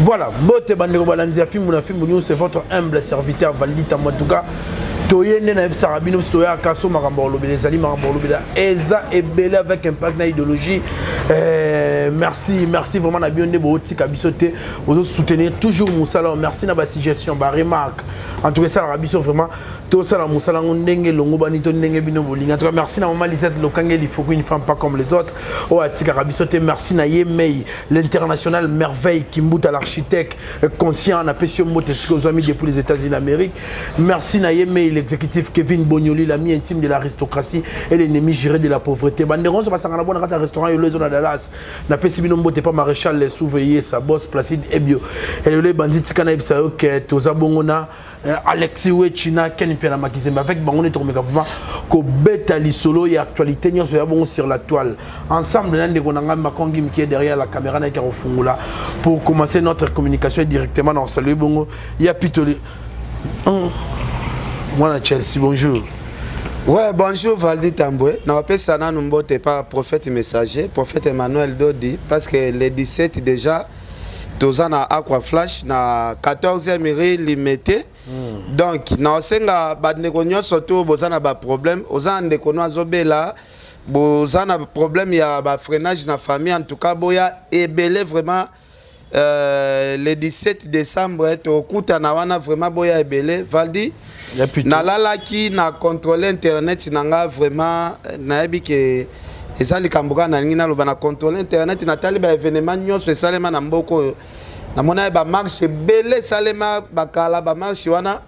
Voilà, bote bandeko balanzi film na film nous c'est votre humble serviteur Valita Matuka. Toyene na Sarabino Stoya Kaso Marambo Lobele Zali Marambo Lobele Eza et Belle avec impact na idéologie. Merci vraiment na bionde boti kabisote aux soutenir toujours Moussala. Merci na ba suggestion ba remarque. En tout cas ça rabiso vraiment tout ça la Moussala ndenge longo banito ndenge bino bolinga. En tout cas merci na maman Lisette Lokangeli, il faut qu'une femme pas comme les autres. Oh atika rabisote merci na Yemei l'international merveille Kimbuta l'architecte conscient na pesio mote aux amis depuis les États-Unis d'Amérique. Merci na Yemei l'exécutif Kevin Bonyoli, l'ami intime de l'aristocratie et l'ennemi juré de la pauvreté. Banderon, c'est parce qu'on a un restaurant, il y a le Dallas. Na pesibino mbote pas maréchal les souverains, sa boss Placide Ebio. Et le bandit Tikana Ibsa, ok, Toza Bongona, Alexis Wechina, Ken Piana Makizembe, avec Bangon et Tomé Gavuma, ko beta li solo et actualité, nous sommes sur la toile. Ensemble, l'un des Gonanga Makongim qui est derrière la caméra, pour commencer notre communication directement dans Salut Bongo. Il y a Pitoli. Moi, Chelsea, bonjour. Ouais, bonjour Valdi Tamboué. Je m'appelle Sana Numbote, pas prophète messager, prophète Emmanuel Dodi, parce que le 17 déjà, tous en Aqua Flash, na 14e limité. Donc, na osenga badnekonyo surtout bozana ba problème, ozana ndekono azobela, bozana problème ya ba freinage na famille en tout cas boya ebele vraiment le 17 décembre to kuta na wana vraiment boya ebele Valdi. Na lalaki na contrôler internet nanga vraiment na yebi ke ezali kambuka na ngina loba na contrôler internet na tali ba événement nyonso esalema na mboko na mona ba marche belé salema bakala ba marche wana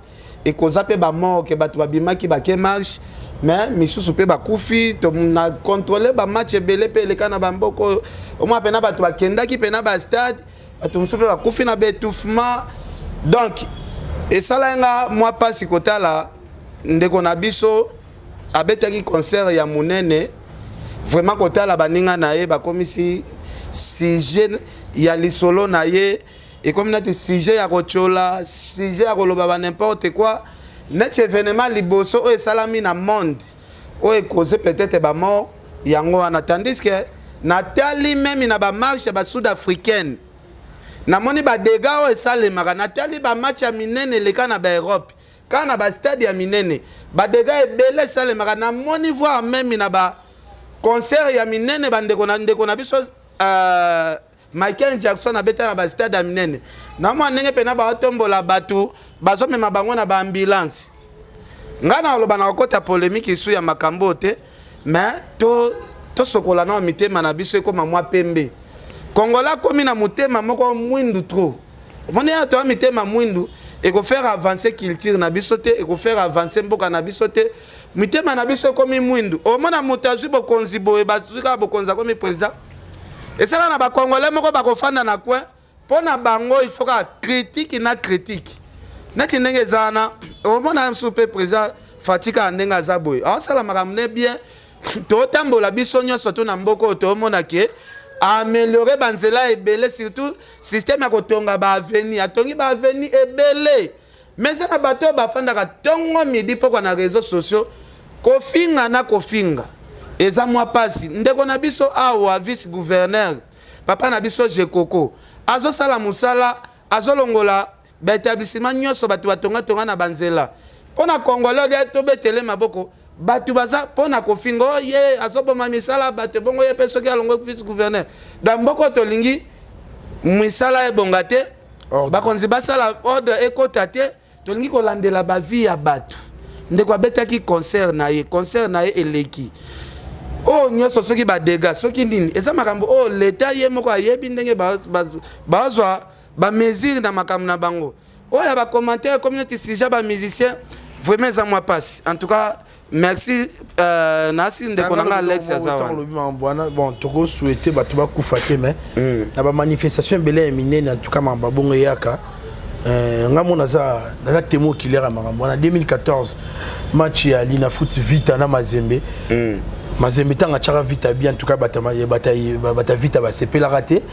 ekoza pe ba mort ke batu babimaki ba ke marche mais misusu pe ba kufi to na contrôler ba match belé pe le kana ba mboko au moins pena batu bakendaki pena ba stade batu misusu pe ba kufi na bétouffement donc. Et ça là, moi pas si côté là, ndeko na biso abetaki concert ya munene vraiment côté là baninga na ye ba comme si jeune ya lisolo na ye et comme notre sujet ya kochola sujet ya koloba n'importe quoi net événement liboso o salami na monde o cause peut-être ba mort yango en tandis que Nathalie même na ba marche ba sud-africaine. Na moni ba dégâts o salemaka Nathalie ba match ya minene leka na ba Europe kana ba stade ya minene ba dégâts ebele salemaka na moni voir même na ba concert ya minene ba ndeko na biso Michael Jackson abeta na ba stade ya minene na mwa ndenge pena ba otombola batu bazo mema bango na ba ambulance ngana oloba na okota polémique isu ya makambo te mais to sokola na mitema na biso ekoma mwa pembe Congola comme na mutema moko mwindu trop. On est à toi mitema mwindu et ko faire avancer culture na bisote et ko faire avancer mboka na bisote. Mitema na biso comme mwindu. O mona motazu bo konzibo e bazuka bo konza comme président. Et ça na ba congolais moko ba ko fanda na coin pona bango il faut ka critique na critique. Nati ndenge zana o mona msupe président Fatika ndenga zaboy. Ah ça la makamne bien. To tambola biso nyonso to na mboko to mona ke améliorer banzela ebele surtout système ya kotonga ba avenir atongi ba avenir ebele mais ça na bato ba fanda ka tongo midi poko na réseaux sociaux kofinga na kofinga eza mwa pasi ndeko na biso awa vice gouverneur papa na biso Jekoko azo sala musala azo longola ba établissement nyonso bato batonga na banzela pona congolais ya to betele maboko batu baza pona kofingo ye azoboma misala batu bongo ye peso ki alongo vice gouverneur da mboko tolingi misala e bongate bakonzi basala ordre ekotate tolingi kolandela ba vie ya batu ndeko abetaki concert na ye eleki o nyoso soki ba dégâts soki ndini eza makambo o l'état ye moko ayebi ndenge bazwa ba mesure na makambo na bango o ya ba commentaire communauté sija ba musicien vraiment ça moi passe en tout cas. Merci Nassi ndekonanga Alex Azawa. Bon, toko souhaiter batuba kufate mais na ba manifestation belé minene en tout cas mamba bongo yaka ngamona za témoin qui l'air makambo en 2014 match ya Lina Foot Vita na Mazembe. Mazembe tanga chara Vita bien en tout cas bata Vita ba sepela raté.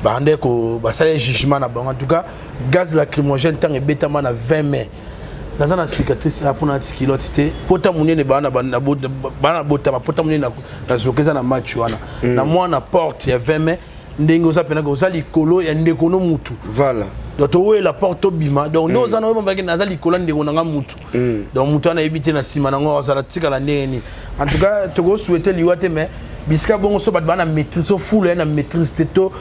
Ba ande ko ba sala jugement na bango en tout cas gaz lacrymogène tanga betama na 20 mai. Dans une cicatrice pour un kilote pota munene bana bota pota munene na zokeza na match wana na moi na porte ya 20 mai ndenge oza pena ko sali kolo ya ndeko no mutu voilà donc to la porte bima donc nous on a vraiment pas que nazali kolo ndeko nanga mutu donc mutu ana ebité na sima nango azala tika la ndeni en tout cas to go souhaiter liwate mais bisika bongo so bat bana maîtrise full na maîtrise teto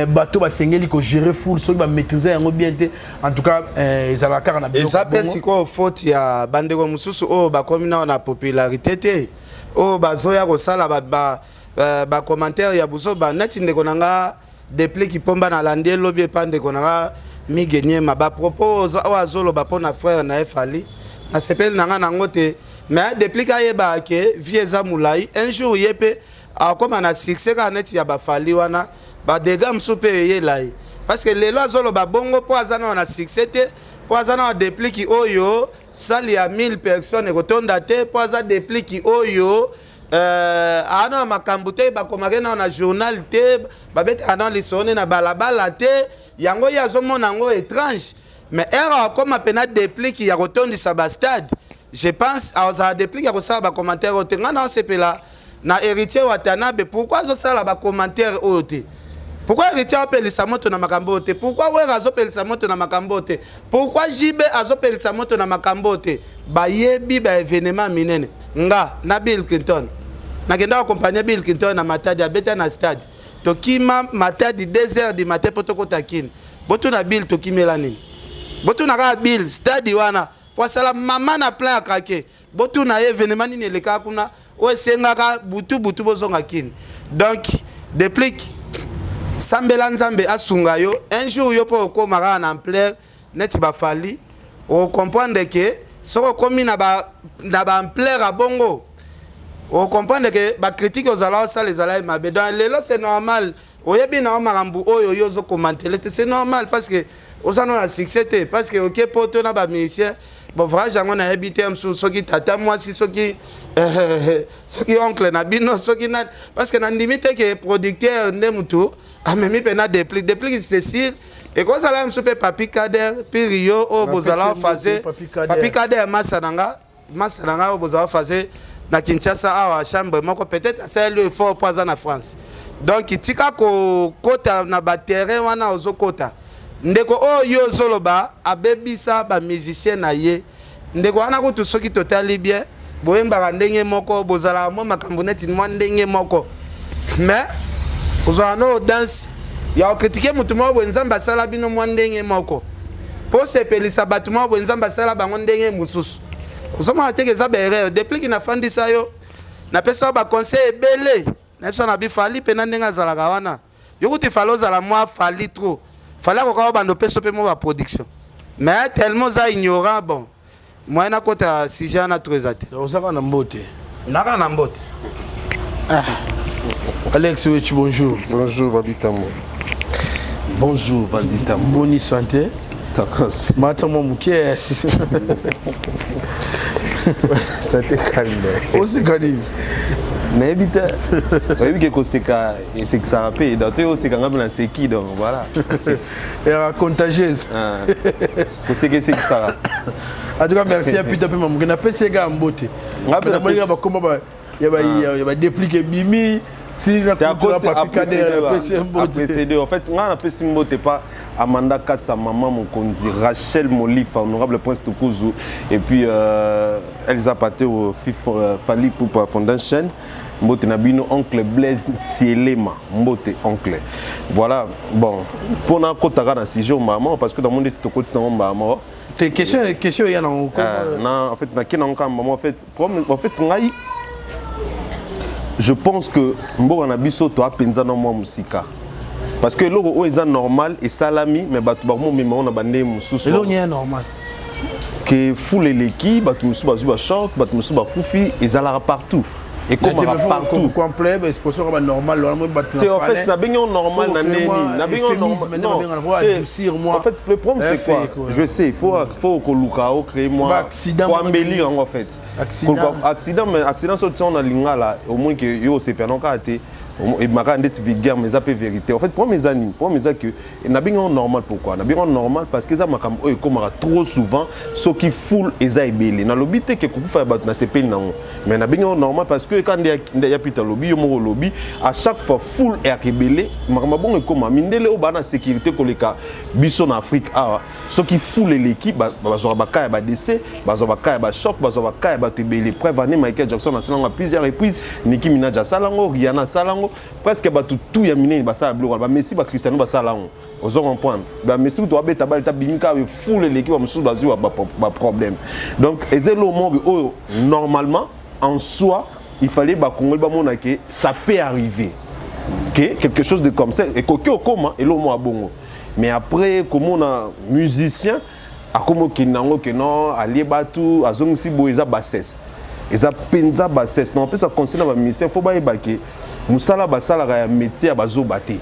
bateau ba sengeli ko gérer full so ba maîtriser yango bien te en tout cas ezala kaka na biloko ça pèse quoi faute ya bandeko mususu o ba komi na popularité te o bazoya ko sala ba commentaire ya buso ba neti ndeko nanga depuis qui pomba na landie lobby pa ndeko nanga mi gagner ma ba propose o azolo ba pona frère na efali na sepel nanga nango te mais depuis ka yeba ke vieza mulai un jour yepe a comme na succès ka neti ya ba fali wana ba dégâts msupe yelai parce que lelo azolo ba bongo po azana na succès te po azana depuis ki oyo sali ya 1000 personnes ko tonda te po azana depuis ki oyo ana makambo te bakomake na journal te babeta ana lisone na balabala te yango ya zomona yango étrange mais era comme pena déplique ya kotondisa ba stade je pense à déplique ya kosala ba commentaire ote ngana osepela na héritier Watanabe pourquoi zo sala ba commentaire ote pourquoi héritier apelisa moto na makambo ote pourquoi wera azopelisa moto na makambo ote pourquoi jibe azopelisa moto na makambo ote bayebi ba événement minene nga na Bill Clinton nakenda accompagner Bill Clinton na Matadi abeta na stade tokima Matadi 2h du matin poto kotakine boto na Bill tokimela nini boto na ka Bill stade wana pour sala mama na plein akake boto na événement nini leka kuna o sengaka butu bozonga kine donc depuis sambela nzambe asunga yo un jour yo po komaka na ampleur net ba fali o comprendre que soko komi na ba ampleur a bongo on comprend que ba critique aux alors ça les alaïs mabe dans les c'est normal oyebi na marambu oyo yozo commenter c'est normal parce que aux en a succès parce que OK poto na ba musicien bon vrai jango na habité am so qui tata moi si so qui oncle na bino so qui na parce que na limite que producteur nemuto amemi pena depuis c'est sûr et quand ça là so pe papi kader pirio o bozala fazer papi kader masananga o bozala fazer na Kinshasa awa chambre moko peut-être c'est le fort poison en France donc tika ko kota na ba terrain wana ozo kota ndeko oyo zoloba abebisa ba musicien na ye ndeko wana ko to soki totali bien boyemba ndenge moko bozala mo makambo neti mo ndenge moko mais ozano danse ya critiquer mutu mo bwenzamba sala bino mo ndenge moko po se pelisa batuma bwenzamba sala bango ndenge mususu osoma ateke za bere depuis ki na fandisa yo na pesa ba conseil ebele na pesa na bifali pena ndenga zalaka wana yokuti falo zala moi fali trop fala ko ka bando pesa pe mo ba production mais tellement za ignorant bon moi na kota sujet na trop zate osaka na mbote naka na mbote Alex Wechi bonjour Valditambo bonjour Valditambo bonne santé Mata Momuke. C'était calme. Aussi calme. Mais évite. Oui, que c'est que ça rappelle. Dans tout c'est quand même c'est qui donc voilà. Et contagieuse. C'est que ça. En tout cas merci à Peter Pema Mugena PC ga mbote. Ngapela bali ba komba ya ba dépliquer bimi. Si la culture précédé en fait on a apprécié mbote pas Amanda Kassa maman mon kondi Rachel Molifa honorable prince Tukuzu et puis Elsa Paté au Fali Poupa Foundation mbote nabino oncle Blaise Sielema mbote oncle voilà bon pour na kotaka na sujet maman parce que dans monde tout côté dans maman tes question ya na non en fait na kina on maman en fait ngai je pense que Mboga na biso to apenza na mwa musika parce que loko est normal et salami mais batu ba mo mema on a bandé mususu lo nya normal que foule l'équipe batu mususu ba zuba choc batu mususu ba kufi ezala partout et comme partout complet mais c'est pas normal normalement batu en fait na benyo normal na neni na benyo normal non en fait le problème c'est quoi je sais il faut que Lukao crée moi pour embellir en fait accident mais accident sorti on a lingala au moins que yo c'est pendant qu'até et maka ndeti vulgaire mais ça peut vérité en fait pour mes amis que na bien normal pourquoi na bien normal parce que ça makam o comme trop souvent ce qui foule eza ebele na lobby te que kufa ba na CPI na mais na bien normal parce que quand il y a pita lobby yo mo lobby à chaque fois foule et akebele makama bon comme mindele o bana sécurité koleka biso na Afrique ah ce qui foule l'équipe bazo bakaya ba décès bazo bakaya ba choc bazo bakaya ba tebele preuve ane Michael Jackson a salanga plusieurs reprises Nicki Minaj a salango Rihanna salango presque tout ya minene basala bloko ba Messi ba Cristiano basala on ozo comprendre ba Messi to abeta ba ta bimika foule l'équipe musu bazu ba problème donc ezelo mombe o normalement en soi il fallait ba Congolais ba mona que ça peut arriver que quelque chose de comme ça et kokyo koma et lo mo abongo mais après comme on a musicien a comme kinango que non ali batu azongisi boeza bassesse eza penza bassesse non peut ça concerne ba musicien faut ba ebake musala basala ya métier ya bazo baté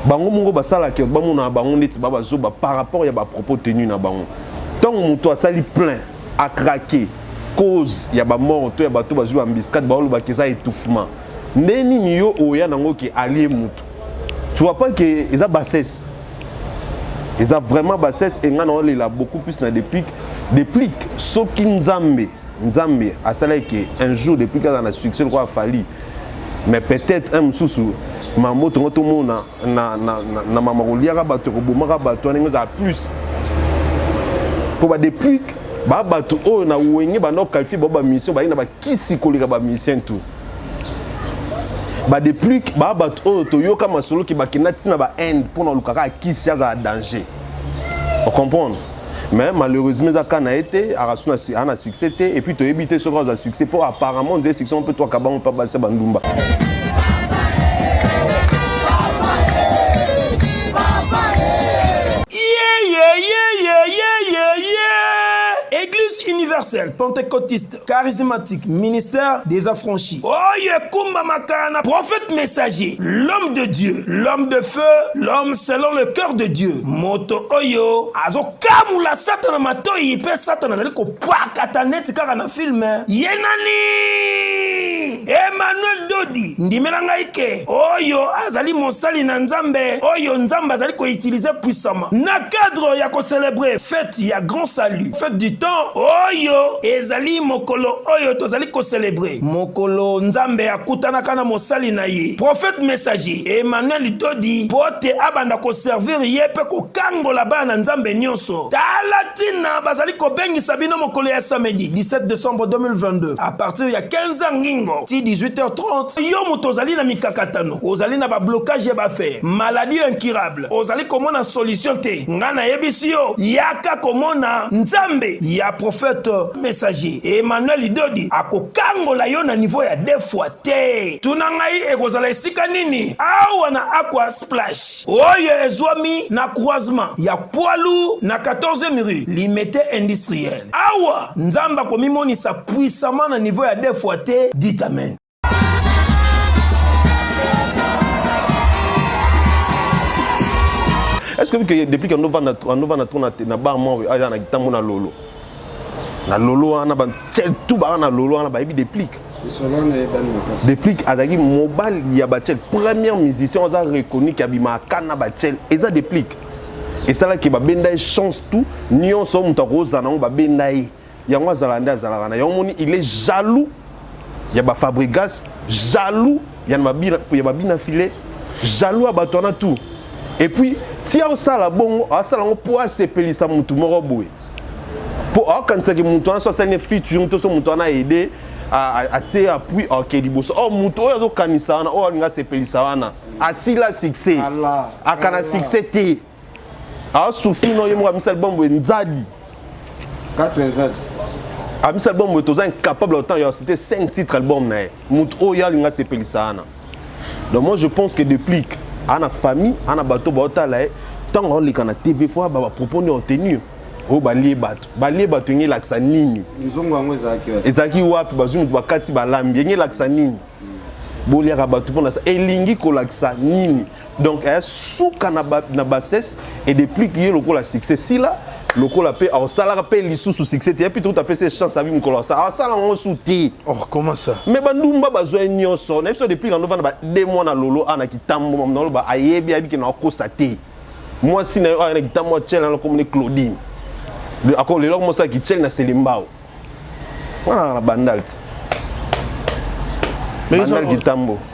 bango mongo basala ke bamona bango neti ba bazo ba par rapport ya ba propos tenus na bango tant muto asali plein a craquer cause ya ba mort to ya bato bazo ba mbiskat ba oloba ke ça étouffement neni niyo oya nango ke allié mutu tu vois pas que eza bassesse eza vraiment bassesse et ngana on la beaucoup plus na déplique soki nzambe asala que un jour depuis qu'il a un succès quoi fali mais peut-être un mususu mambo tongo to mona na mama koliaka bato kobomaka bato aninga plus pour ba déplique ba bato o na wenge ba no qualifier ba mission ba ina ba kisi kolika ba mission tout ba déplique ba bato o to yoka masolo ki bakinati na ba end pour na lukaka kisi ya danger on comprend. Mais malheureusement, ça a été un succès et puis tu as évité ce genre de succès pour apparemment des sections un peu toi kabam pas passer bandumba. Église universelle, pentecôtiste, charismatique, ministère des affranchis. Oye Kumba Makana, prophète messager, l'homme de Dieu, l'homme de feu, l'homme selon le cœur de Dieu. Moto Oyo, Azo Kamula Satana Matoi, Pe Satana Zaliko Paka net kaka na film. Yenani! Emmanuel Dodi, Ndimelanga Ike, Oyo Azali Monsali na Nzambe, Oyo Nzamba Zaliko utilisé puissamment. Na cadre yako célébrer fête ya grand salut, fête du temps. Oyo ezali mokolo oyo tozali ko célébrer mokolo nzambe akutana kana mosali na ye prophète messager Emmanuel Dodi pote abanda ko servir ye pe ko kangola bana nzambe nyonso talatina bazali ko bengisa bino mokolo ya samedi 17 décembre 2022 à partir ya 15h ngingo ti 18h30 yo motozali na mikakatano ozali na ba blocage ya ba fer maladie incurable ozali komona solution te ngana yebisio yaka komona nzambe ya prophète messager Emmanuel Dodi akokangola yo na niveau ya 2 fois te tunangai ekozala esika nini awa na aqua splash oyo ezwami na croisement ya poilu na 14e rue limité industriel awa nzamba komimonisa puissamment na niveau ya 2 fois te dit amen. Est-ce que depuis qu'on va na bar mort na gitambo na lolo na lolo ana ba tout ba na lolo ana ba ebi déplique azaki mobile ya ba tchel premier musicien on a reconnu ki abima kana ba tchel eza déplique et ça là ki ba benda chance tout nion so muta roza na ba benda yi yango azalanda azalaka na yomoni il est jaloux ya ba Fabregas jaloux ya ba bina filet jaloux abatona tout et puis si on sala bongo asala ngo pour asepelisa mutu moko boye pour quand ça que mutu na so sene featuring to so mutu na aider à tirer appui OK liboso oh mutu oyo kanisa na o alinga sepelisa wana asila succès akana succès te souffrir no yemo misal bombo nzadi 87 misal bombo toza incapable autant yo c'était 5 titres album na mutu oyo alinga sepelisa wana donc moi je pense que depuis à la famille, à la bateau, tant qu'on est na TV fois, bah proposer en tenue. Oh balié bateau ni laksa nini. Ezaki wapi bazumi bakati balambi ni laksa nini. Bolia bateau pour ça. Elingi ko laksa nini. Donc souka na bassesse et depuis qu'il y a le succès si là lokola pe au salara pe lisusu succès et puis tout a ces chance à vie mukolo ça sala on souti oh comment ça mais bandumba bazwa nyonso na biso depuis quand on va 2 mois na lolo ana kitambo na ba ayebi abi ke na kosa te moi si na ana kitambo tchela na comme Claudine le akolo le mo ça ki tchela na Selimbao wana na bandal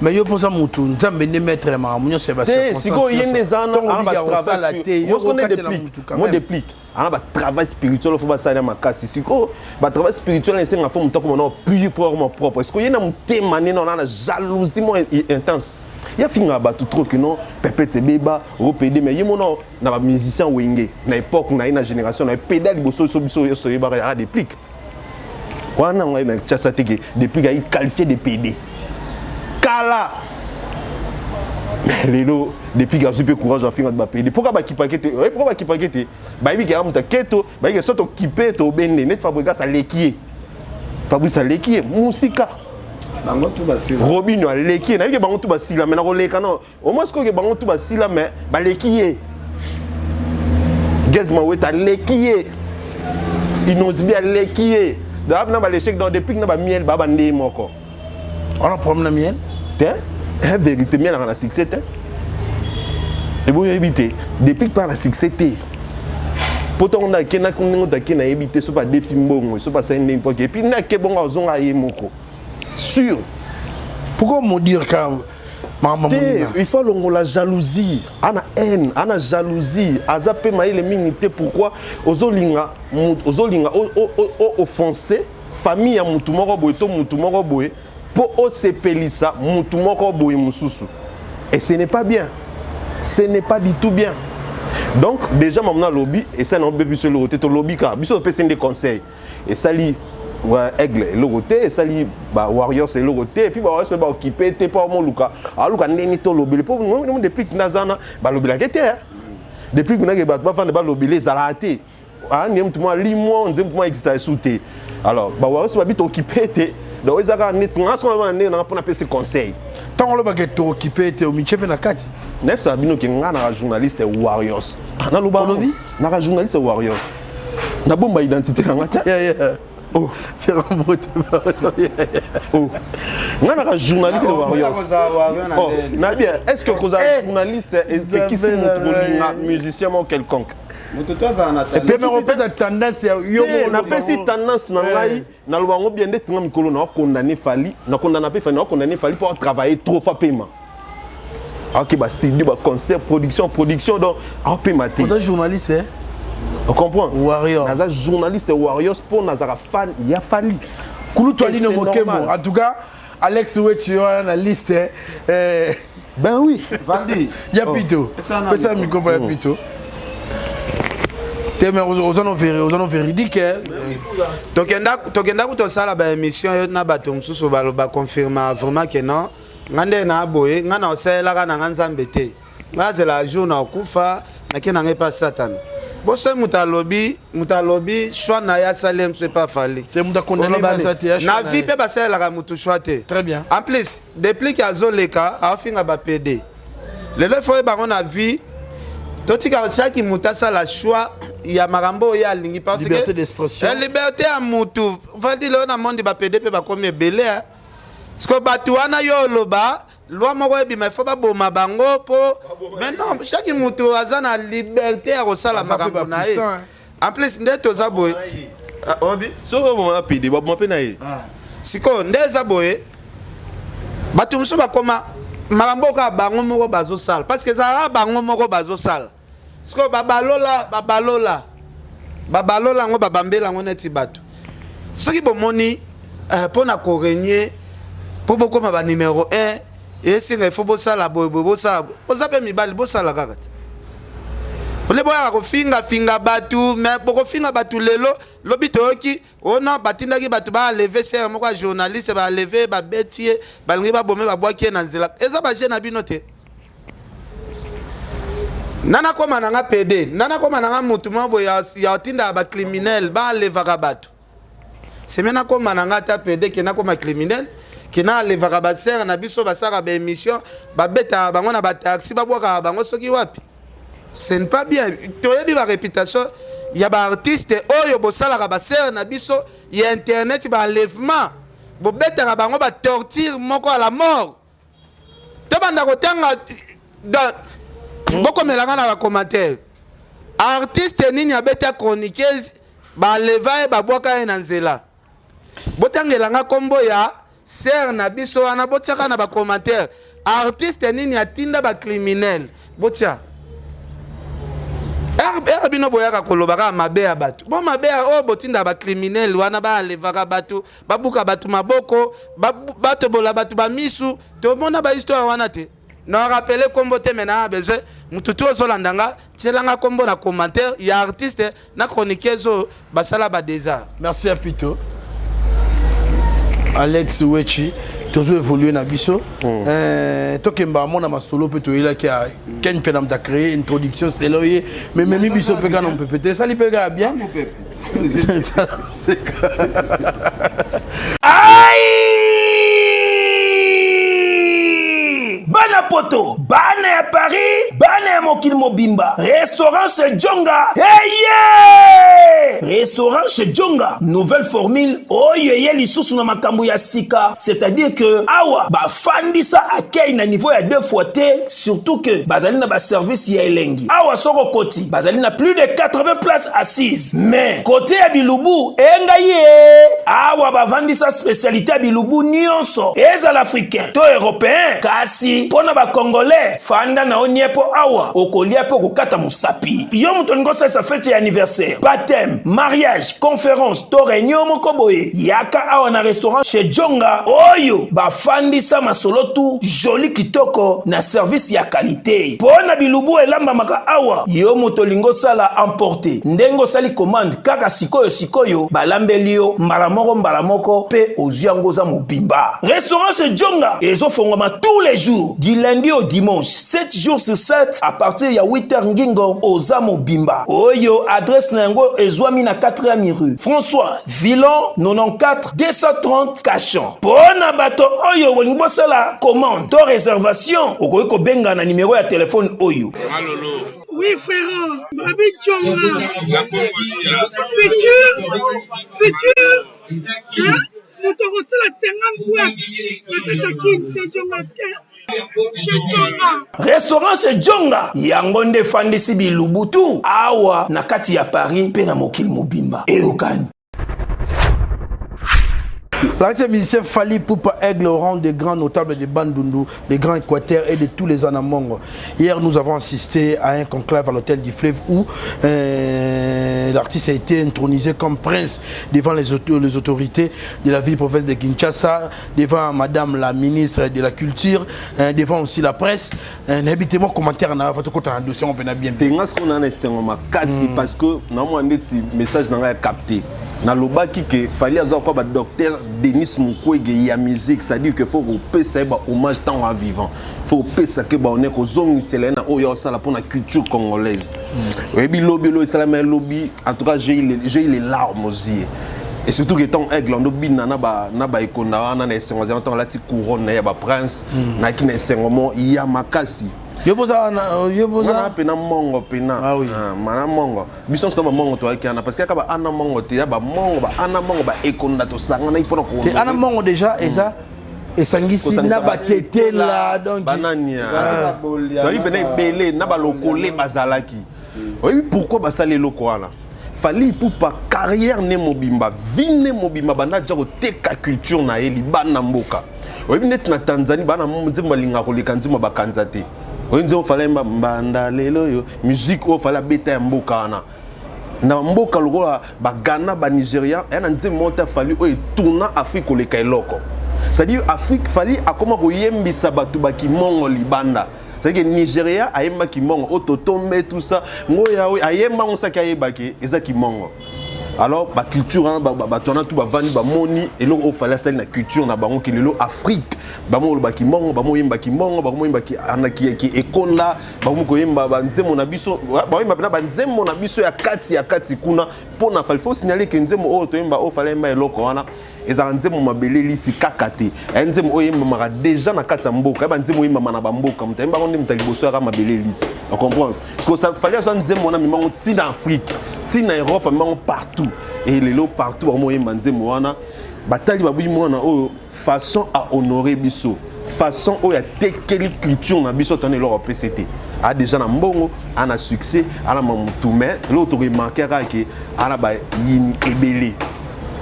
mais yo pour ça mutu nzambe ne mettre ma munyo se ba siko yende zana ana ba travail moi connais déplique ana ba travail spirituel faut ba ça na makasi siko ba travail spirituel c'est nga faut mutu comme on puis pour mon propre est-ce que yena mutema ne na jalousie mo intense ya finga ba tout trop que non pepete beba repéder mais yemo non na ba musicien wenge na époque na ina génération na pédale bosso so biso yo so ba ya déplique wana ngai na chasa teke déplique a qualifié de PD Kala. Mais lelo depuis que super courage à finir de payer. Pourquoi ba kipakete? Pourquoi ba kipakete? Ba ibi ka muta keto, ba ke soto kipe to bende net fabrica sa lekier. Fabrice sa lekier musika. Bango tout basila. Robinho lekier, na ke bango tout basila mais na ko leka non. Au moins ce que bango tout basila mais ba lekier. Gezma weta lekier. Inozbi lekier. D'ab na ba l'échec dans depuis na ba miel ba bande moko. On a problème na miel. La vérité, miel dans la succès. Et vous évitez, depuis par la succès. Pourtant, on a évité, ce pas des films, ce pas ça n'importe. Et puis, il y a des bon à sûr. Pourquoi me dire quand il faut la jalousie, ana haine, ana jalousie, azape maïle minité. Pourquoi ozolinga offensé, famille à mutumoro boy, to mutumoro boy. Pour osepelisa mutu moko boye mususu et ce n'est pas bien, ce n'est pas du tout bien. Donc déjà maintenant lobby et ça non plus sur le côté to lobby car biso peut des conseils et ça li aigle le côté et ça li ba warriors c'est le côté et puis ba se ba occuper te pas mon luka a luka ndeni to lobby pour nous depuis que nazana ba lobby la kete depuis que na ba ba fa ba lobby les alaté ah ngem tout moi li moi ndem moi existe souté alors ba warriors ba bito occuper te donc ils ont net on a appelé ces conseils tant le baguette to occupé te au michef na kati nef ça bino ki ngana journaliste warriors na luba na journaliste warriors na bomba identité na ngata oh faire un mot oh ngana journaliste warriors oh na bien est-ce que vous avez journaliste et qui sont notre musicien ou quelconque et puis on peut la tendance yo on appelle cette tendance na ngai na lubango bien d'être ngam mikolo na condamner fali na condamner pe fali na condamner fali pour travailler trop fa paiement OK ba studio ba concert production donc en paiement té vous êtes journaliste hein on comprend warrior na journaliste warriors pour na fan ya fali kulu toali no mokemo en tout cas Alex Wechi on la liste ben oui Valdi ya pito ça micro ya pito aux en véridique tokenda kutosala ba émission yo na bato mususu ba confirmer vraiment que non ngande na boye ngana osela kana nganzambe te ngazela jour na kufa na kena ngepa satan boso mutalobi choix na ya salem c'est pas fali te muta condamné na vie pe basela ka mutu choix te très bien en plus depuis qu'azoleka afinga ba PD le fois ba on a vie totika chaque mutasa la choix ya marambo ya lingi parce que liberté d'expression liberté à mutu vandi le na monde ba PDP ba comme belé sko batu wana yo loba loi moko ebi mais faut ba boma bango po maintenant chaque mutu azana liberté à resala marambo na ye en plus ndeto za boy obi so ba boma PD ba boma pe na ye siko ndeza boy batu muso ba koma marambo ka bango moko bazo sala parce que za bango moko bazo sala siko babalola ngo babambela ngo neti bato soki bomoni pona ko régner po bokoma ba numéro 1 et singa faut bosala bosala bozape mibali bosala kaka ole boya ko finga batu mais boko finga batu lelo lobi toki ona batindaki batu ba lever ser moko journaliste ba lever ba betier ba lingi ba bomé ba boaki na nzela eza ba jeune abino te nana koma nanga PD nana koma nanga mutu mabo ya otinda ba criminel ba levaka batu semena koma nanga ta PD ke na koma criminel ke na levaka ba ser na biso ba saka ba émission ba beta bango na ba taxi ba boka bango soki wapi ce n'est pas bien toyebi ba réputation ya ba artiste oyo bosalaka ba sœur na biso ya internet ba enlèvement bobetaka bango ba torture moko à la mort to banda kotanga bokomelanga na ba commentaire artiste nini abeta chroniqueuse ba leva e ba bwaka na nzela botangelanga kombo ya sœur na biso wana botiaka na ba commentaire artiste nini atinda ba criminel botia bino boyaka kolobaka mabe ya bato bon mabe o botinda ba criminel wana ba levaka bato babuka bato maboko bato bola bato ba misu to mona ba histoire wana te na rappeler kombo te mena besoin mututu ozolandanga tielanga kombo na commentaire ya artiste na chroniqueuse basala ba désert. Merci à Pito. Alex Wechi tozo évoluer na biso tokemba mona masolo pe toyela ki a ken penam ta créer une production c'est loyer mais même biso pe kana on peut péter ça li pe ga bien Bana poto, bana ya Paris, bana ya mokili mobimba. Restaurant chez Djonga. Hey yeah! Restaurant chez Djonga. Nouvelle formule. Oyeye lisusu na makambo ya sika. C'est-à-dire que awa ba fandisa akei na niveau ya 2 fois T, surtout que bazali na ba service ya elengi. Awa soko koti, bazali na plus de 80 places assises. Mais côté ya Bilubu, enga ye. Awa ba vandisa spécialité ya Bilubu nyonso. Eza l'africain, to européen, kasi pona ba congolais fanda na oniepo awa okolia po kokata musapi yo muto ngosa sa fête anniversaire baptême mariage conférence to réunion moko boye yaka awa na restaurant chez Djonga oyo ba fandisa masolo tu joli kitoko na service ya qualité pona Bilubu elamba maka awa yo muto lingosala emporter ndengo sali commande kaka sikoyo balambelio mbala moko pe oziango za mobimba restaurant chez Djonga ezofongoma tous les jours du lundi au dimanche 7 jours sur 7 à partir ya 8h ngingo ozamo bimba oyo adresse nango ezwami na 4e rue François Villon 94 230 Cachon pona bato oyo wenibosala commande to réservation okoki kobenga na numéro ya téléphone oyo. Alolo. Oui frère, Babi Djonga. Futur. Hein? Nous te recevons la 50 boîtes. La Katakin, c'est Djonga. Restaurant chez Djonga yangonde fandisi Bilubutu awa na kati ya Paris pe na mokili mobimba eyokani. L'artiste musicien Fally Ipupa Aigle au rang des grands notables de Bandundu, des grands Équateurs et de tous les Anamongo. Hier, nous avons assisté à un conclave à l'hôtel du Fleuve où l'artiste a été intronisé comme prince devant les autorités de la ville-province de Kinshasa, devant madame la ministre de la Culture, devant aussi la presse. N'habitez-moi commentaire na votre côté en dossier on peut bien. Tengas qu'on a parce que normalement un message n'a capté. Na lobaki que fallait avoir quoi docteur Denis Mukwege ya musique, c'est-à-dire que faut payer ça hommage tant à vivant. Faut payer ça que on est ko zongi selena oyo sala pour la culture congolaise. Et bi lobby lobby en tout cas j'ai les larmes aux yeux. Et surtout que tant aigle on dobi na ba ikonda na esengo za tant la ti couronne ya ba prince na ki na esengo ya makasi. Yoboza pena mongo pena ah oui mana mongo biso sto ba mongo to akana parce que ka ba ana mongo te ya ba mongo ba ana mongo ba ekonda to sanga na ipona ko ana mongo déjà eza esangisi na ba tete la donc banania to ipena belé na ba lokole bazalaki oui pourquoi ba sale loko wana Fally Ipupa carrière ne mobimba vie ne mobimba bana djako teka culture na eli bana mboka oui net na Tanzanie bana mzimba linga ko lekanzima ba kanzate Onzo fallait mbanda lelo yo musique o fallait beta ya mboka na mboka lokola ba Ghana ba Nigeria na nzembo monta fallait o tourna Afrique le kailoko c'est-à-dire Afrique fallait akoma ko yembisa batu ba kimongo libanda c'est-à-dire que Nigeria ayemba kimongo ototombe tout ça ngoya ayemba on sa kayebaki eza kimongo. Alors la culture tona tout vani ba moni et là il fallait ça la culture na bango ki lelo Afrique ba mo ba kimongo ba mo yemba kimongo ba mo yemba ki anaki ki ekonda ba mo ko yemba ba nzemo na biso ba yemba na ba nzemo na biso ya kati kuna pona fallait faut signaler que nzemo o to yemba o fallait yemba eloko wana ezala nzemo mabele lisi kakate nzemo o yemba mara déjà na kati mboka ba nzemo yemba na ba mboka mutayemba ngo ndi mutaliboso ya mabele lisi on comprend parce que ça fallait ça nzemo na mimango ti na Afrique tina Europe mango partout et les lots partout au moyen manze moana batali babi moana o façon à honorer biso façon o ya tekeli culture na biso tane leur PCT a déjà na mbongo ana succès ana mamutu mais l'autre remarquer que ana ba yini ebele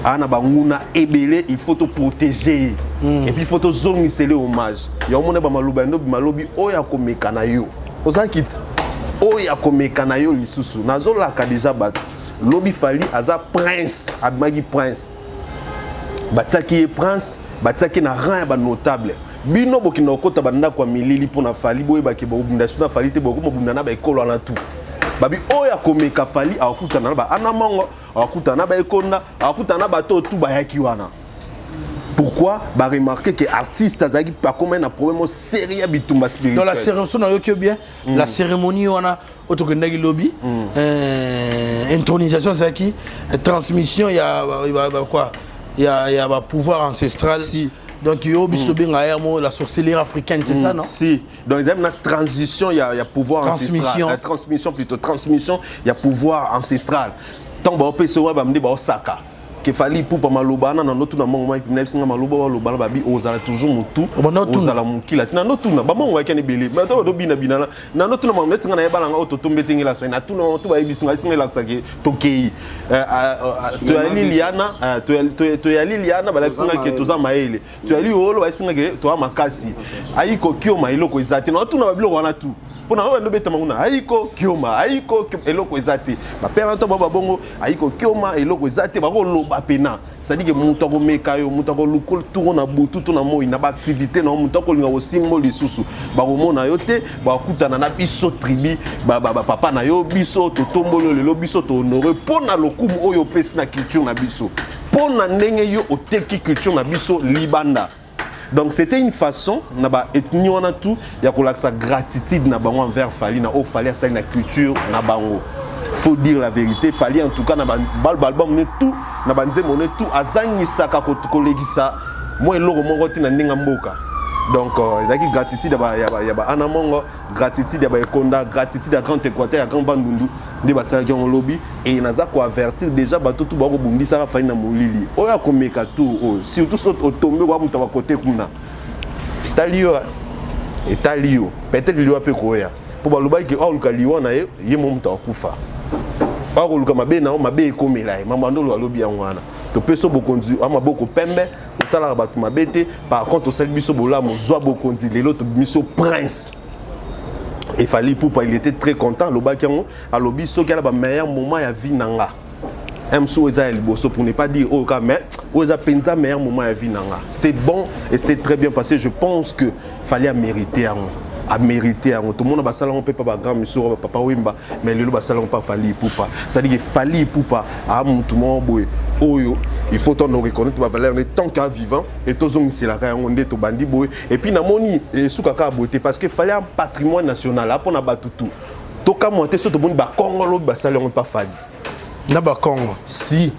ana ba nguna ebele il faut te protéger et puis il faut te zongisele hommage ya mona ba maloba ndo malobi o ya komeka na yo ozakit o ya komeka na yo lisusu nazola ka déjà bato lobi fali aza prince abmagi prince bataki prince bataki na rang ba notable bino bokina okota banda kwa milili pona fali boye bakeba obunda suna fali te boko mobunda na ba ekolo na tout babi oya komeka fali akuta na ba anamongo akuta na ba ekonda akuta na ba to tout ba yaki wana pourquoi ba remarquer que artiste azaki pas comme un problème sérieux bitumba spirituel dans la cérémonie on a eu bien la cérémonie on a autokendaki lobby intronisation zaki transmission il y a quoi il y a pouvoir ancestral si. Donc il y a la sorcellerie africaine, c'est ça, non? Si. Donc il y a une transition, il y a pouvoir ancestral. Transmission plutôt. Transmission, il y a pouvoir ancestral. Tant que vous avez fait Saka. Que fali pour pas malobana na notu na mongo mai pinepsinga maloba lobana babi ozala toujours mutu ozala mukila na notu na bamongo wakene bele mais to bina bina na notu na mongo netinga na yebala nga oto tombe tingela so na tu na to ba ibisinga singa laksaki tokei to ya Liliana to ya Liliana bala singa ke toza maele to ya liolo ba singa ke to makasi ayiko kioma iloko izati na tu na babilo wana tu pona o ndo beta manguna ayiko kioma ayiko eloko ezati ba pera to baba bongo ayiko kioma eloko ezati ba ko loba pena ça dit que muto ko meka yo muto ko lukol tour na butu to na moi na ba activité na muto ko linga o symbole lisusu ba ko mona yo te ba kutana na biso tribi ba papa na yo biso to tombolo lelo biso to honorer pona lokumu oyo pesi na culture na biso pona ndenge yo oteki culture na biso libanda. Donc c'était une façon na ba ethnie on a tout ya ko la sa gratitude na bango envers Fali na o Fali sa na culture na bango. Faut dire la vérité, Fali en tout cas na ba album ne tout na ba nzemo ne tout azangi saka ko kolegisa moi eloko moko tina ndinga mboka. Donc ezaki gratitude ya ba anamongo, gratitude ya ba ekonda, gratitude ya Grand Équateur ya Grand Bandundu de ba sa en lobby et naza ko avertir déjà ba tout ba ko bundisa ka Fali na molili. Oya ko meka tout surtout so tomber ko muta ba côté kuna. Talio et talio peut-être lui a pe koya. Pour ba loba ki o luka liwa na ye mo muta kufa. Ba ko luka mabe na o mabe ekomela mama ndolo alobi ya ngwana. To peso bokonzi ama boko pembe osala bato mabete par contre osali biso bolamo zwa bokonzi lelo to biso prince. Et Fali Poupa il était très content loba kiango alobi so kala ba meilleur moment ya vie nanga. Mso eza liboso pour ne pas dire oh mais oza penza meilleur moment ya vie nanga. C'était bon et c'était très bien passé, je pense que fallait mériter a mérité tout le monde va salon peut pas grand monsieur papa Wemba mais le salon pas Fali Poupa ça dit que Fali Poupa a tout le monde boy oyo il faut on reconnaître ma valeur tant qu'à vivant et tozong c'est la on est to bandi boy et puis na moni soukaka beauté parce que fallait un patrimoine national là pour na batutu to ka monter sur to boni ba Congo lo ba salon pas Fali na ba Congo si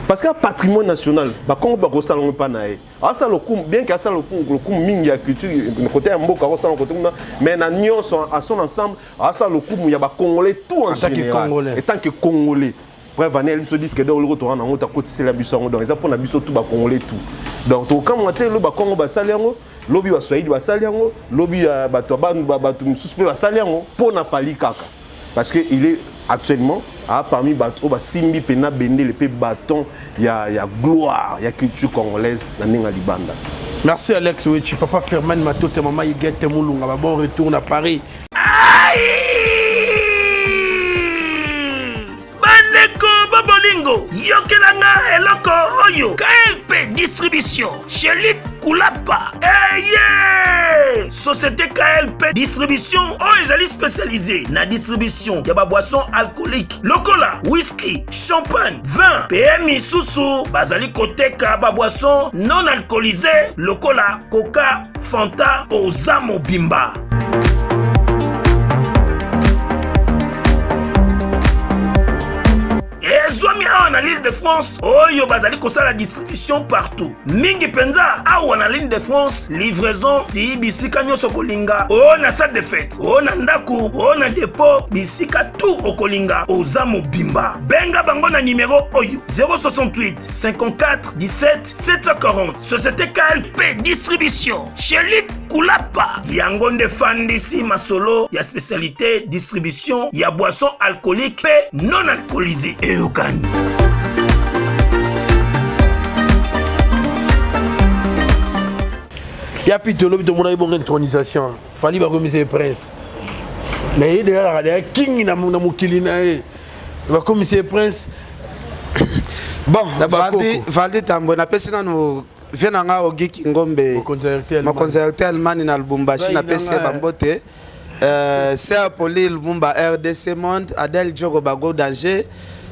parce que patrimoine national ba Congo ba ko salon pas na asa lokum bien que asa lokum mingi ya culture côté ya mboka ko salon côté mais na nyonso à son ensemble asa lokum ya ba congolais tout en général et tant que congolais bref Vanel se dit que dans le retour en honte à côté c'est la biso donc ça pour na biso tout ba congolais tout donc to quand monter le ba Congo ba saliango lobi ba Swahili ba saliango lobi ba to ba suspect ba saliango pour na Fali kaka parce que il est actuellement parmi bato ba simbi pena bende le pe bâton il y a gloire il y a culture congolaise na ninga libanda. Merci Alex Wechi papa Firman Matote maman Yigete Mulunga ba bon retour à Paris. Bolingo yokelanga eloko oyo KLP distribution chez Luc Koulapa société KLP distribution oyo ezali spécialisée na distribution ya ba boisson alcoolique lokola whisky champagne vin PMI susu bazali koteka ba boisson non alcoolisée lokola coca fanta ozamo bimba. Zomi awa na l'île de France oyo bazali kosala distribution partout mingi penza awa na l'île de France livraison ti bisika nyonso kolinga o na salle de fête o na ndaku o na dépôt bisika tout okolinga oza mobimba benga bango na numéro oyo 068 54 17 740 société KLP distribution chez Luc Koulapa yango nde fandisi masolo ya spécialité distribution ya boisson alcoolique pe non alcoolisée eyokani. Ya pitolo bito mona ibonga intronisation fali ba commissaire prince mais il déjà la king na mukili na e ba commissaire prince bon Valdi Tambo na pesi nanu venanga ogiki ngombe makonzerte almani na Lubumbashi na pesi bambote Serre Poli Lumumba RDC Monde Adel Diogo Bago Danger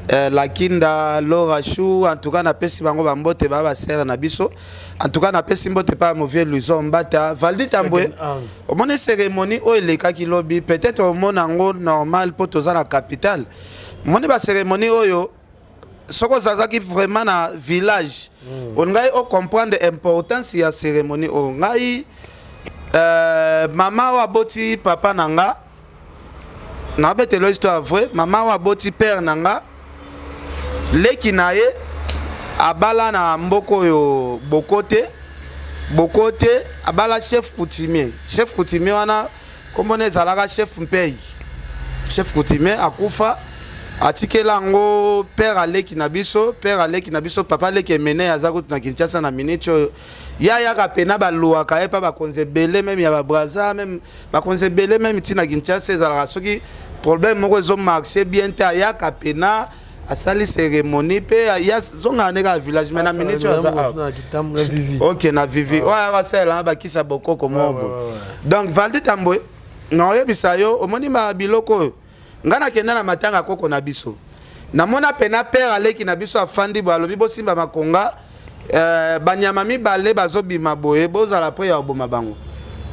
la Kinda Laura Chou en tout cas na pesi bango bambote ba serre na biso en tout cas na pesi mbote pa mauvais Luison Mbata Valdi Tambo au mone cérémonie o eleka ki lobby peut-être au monango normal pour toza la capitale mone ba cérémonie oyo soko zazaki vraiment na village on ngai o comprendre importance ya cérémonie o ngai maman wa boti papa nanga na betelo histoire vrai maman wa boti père nanga leki naye abala na mboko yo bokote abala chef coutumier wana komone zalaka chef coutumier akufa atikela ngo père aleki na biso papa leki emene azakutu na Kinshasa na minicho ya kapena baluaka epa bakonze belé même ya babraza même bakonze belé même tina Kinshasa ezalaka soki problème moko ezo marcher bien ta ya kapena asali cérémonie pe ya zonga neka village mais na minicho aza OK na vivi wa rasela bakisa bokoko mobo donc Valdi Tambo na oyebisa yo omoni ma biloko ngana kenda na matanga koko na biso na mona pena père aleki na biso afandi bo alobi bo simba makonga banyama mibale bazobima boye bozala po ya oboma bango